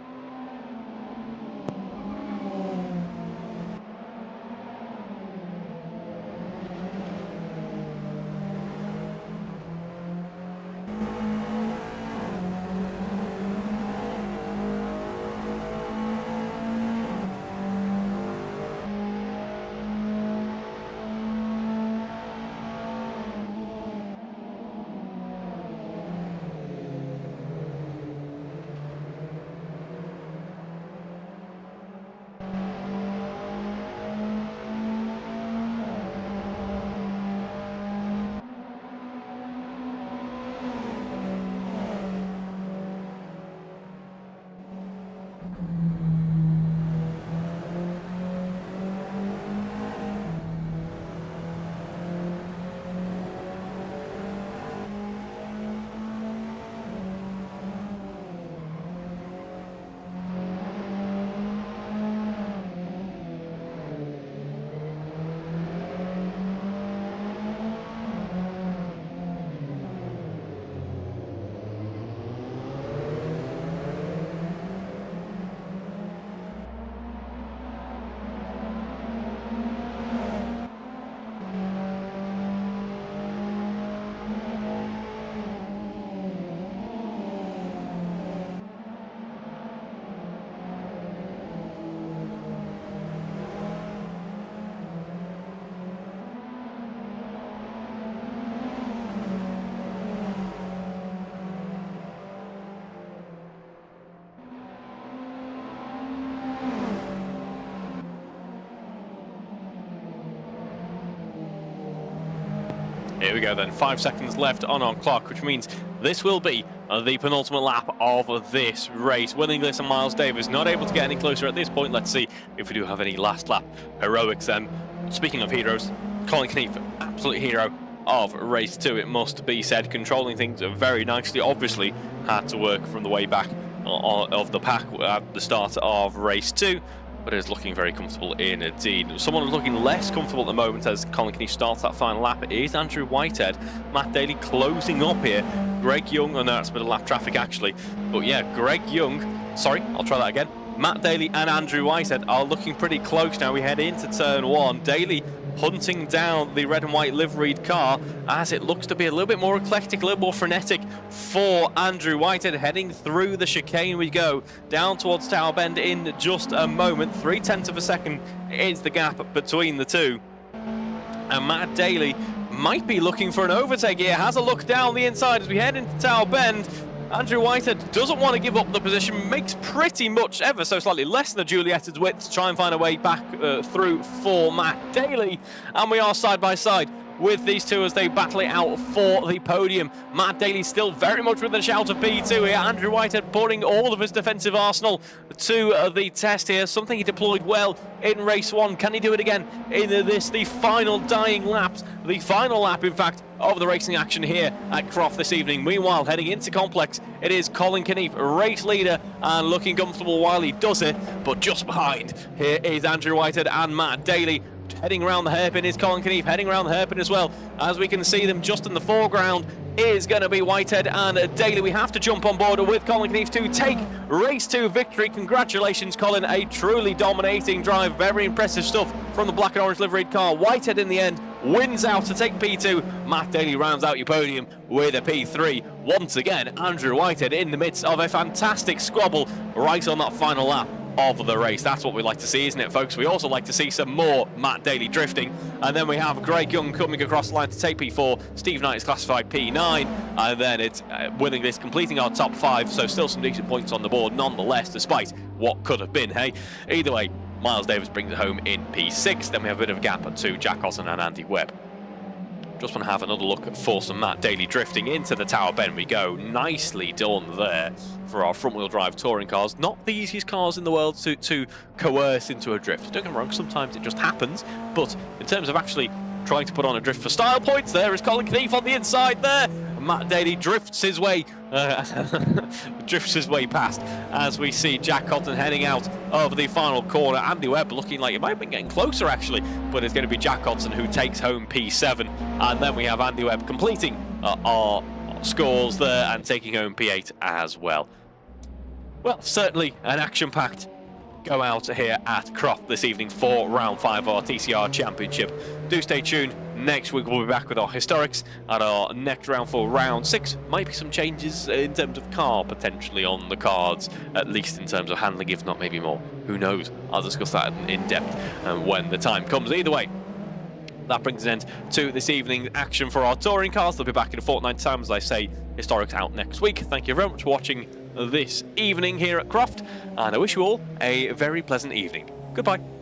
Here we go then, 5 seconds left on our clock, which means this will be the penultimate lap of this race. Will Inglis and Miles Davis not able to get any closer at this point. Let's see if we do have any last lap heroics then. Speaking of heroes, Colin Knief, absolute hero of race 2, it must be said, controlling things very nicely. Obviously had to work from the way back of the pack at the start of race 2, but is looking very comfortable indeed. Someone who's looking less comfortable at the moment as Colin Knief starts that final lap is Andrew Whitehead. Matt Daly closing up here. Greg Young, oh no, that's a bit of lap traffic actually, but yeah, Greg Young, sorry, I'll try that again. Matt Daly and Andrew Whitehead are looking pretty close now. We head into turn 1. Daly hunting down the red and white liveried car as it looks to be a little bit more eclectic, a little more frenetic for Andrew Whitehead. Heading through the chicane we go, down towards Tower Bend in just a moment. 0.3 of a second is the gap between the two. And Matt Daly might be looking for an overtake here. Has a look down the inside as we head into Tower Bend. Andrew Whitehead doesn't want to give up the position, makes pretty much ever so slightly less than the Juliet's width to try and find a way back through for Matt Daly. And we are side by side with these two as they battle it out for the podium. Matt Daly still very much within a shout of P2 here. Andrew Whitehead putting all of his defensive arsenal to the test here. Something he deployed well in race 1. Can he do it again in this, the final dying laps? The final lap, in fact, of the racing action here at Croft this evening. Meanwhile, heading into Complex, it is Colin Knief, race leader, and looking comfortable while he does it. But just behind, here is Andrew Whitehead and Matt Daly. Heading around the hairpin is Colin Knief, heading around the hairpin as well. As we can see them just in the foreground is going to be Whitehead and Daly. We have to jump on board with Colin Knief to take race 2 victory. Congratulations, Colin. A truly dominating drive. Very impressive stuff from the black and orange liveried car. Whitehead in the end wins out to take P2. Matt Daly rounds out your podium with a P3. Once again, Andrew Whitehead in the midst of a fantastic squabble right on that final lap of the race. That's what we like to see, isn't it, folks? We also like to see some more Matt Daly drifting. And then we have Greg Young coming across the line to take P4. Steve Knight is classified P9. And then it's winning this, completing our top 5. So still some decent points on the board nonetheless, despite what could have been, hey? Either way, Miles Davis brings it home in P6. Then we have a bit of a gap to Jack Hosson and Andy Webb. Just want to have another look for some Matt Daly drifting into the Tower Bend we go. Nicely done there for our front-wheel drive touring cars. Not the easiest cars in the world to coerce into a drift. Don't get me wrong, sometimes it just happens. But in terms of actually trying to put on a drift for style points, there is Colin Knief on the inside there. Matt Daly drifts his way past as we see Jack Cotton heading out of the final corner. Andy Webb looking like it might have been getting closer actually, but it's going to be Jack Cotton who takes home P7, and then we have Andy Webb completing our scores there and taking home P8 as well. Well, certainly an action-packed go out here at Croft this evening for round 5 of our TCR Championship. Do stay tuned. Next week we'll be back with our historics at our next round for round 6. Might be some changes in terms of car potentially on the cards, at least in terms of handling, if not maybe more. Who knows? I'll discuss that in depth when the time comes. Either way, that brings an end to this evening action for our touring cars. They'll be back in a fortnight's time, as I say. Historics out next week. Thank you very much for watching this evening here at Croft, and I wish you all a very pleasant evening. Goodbye.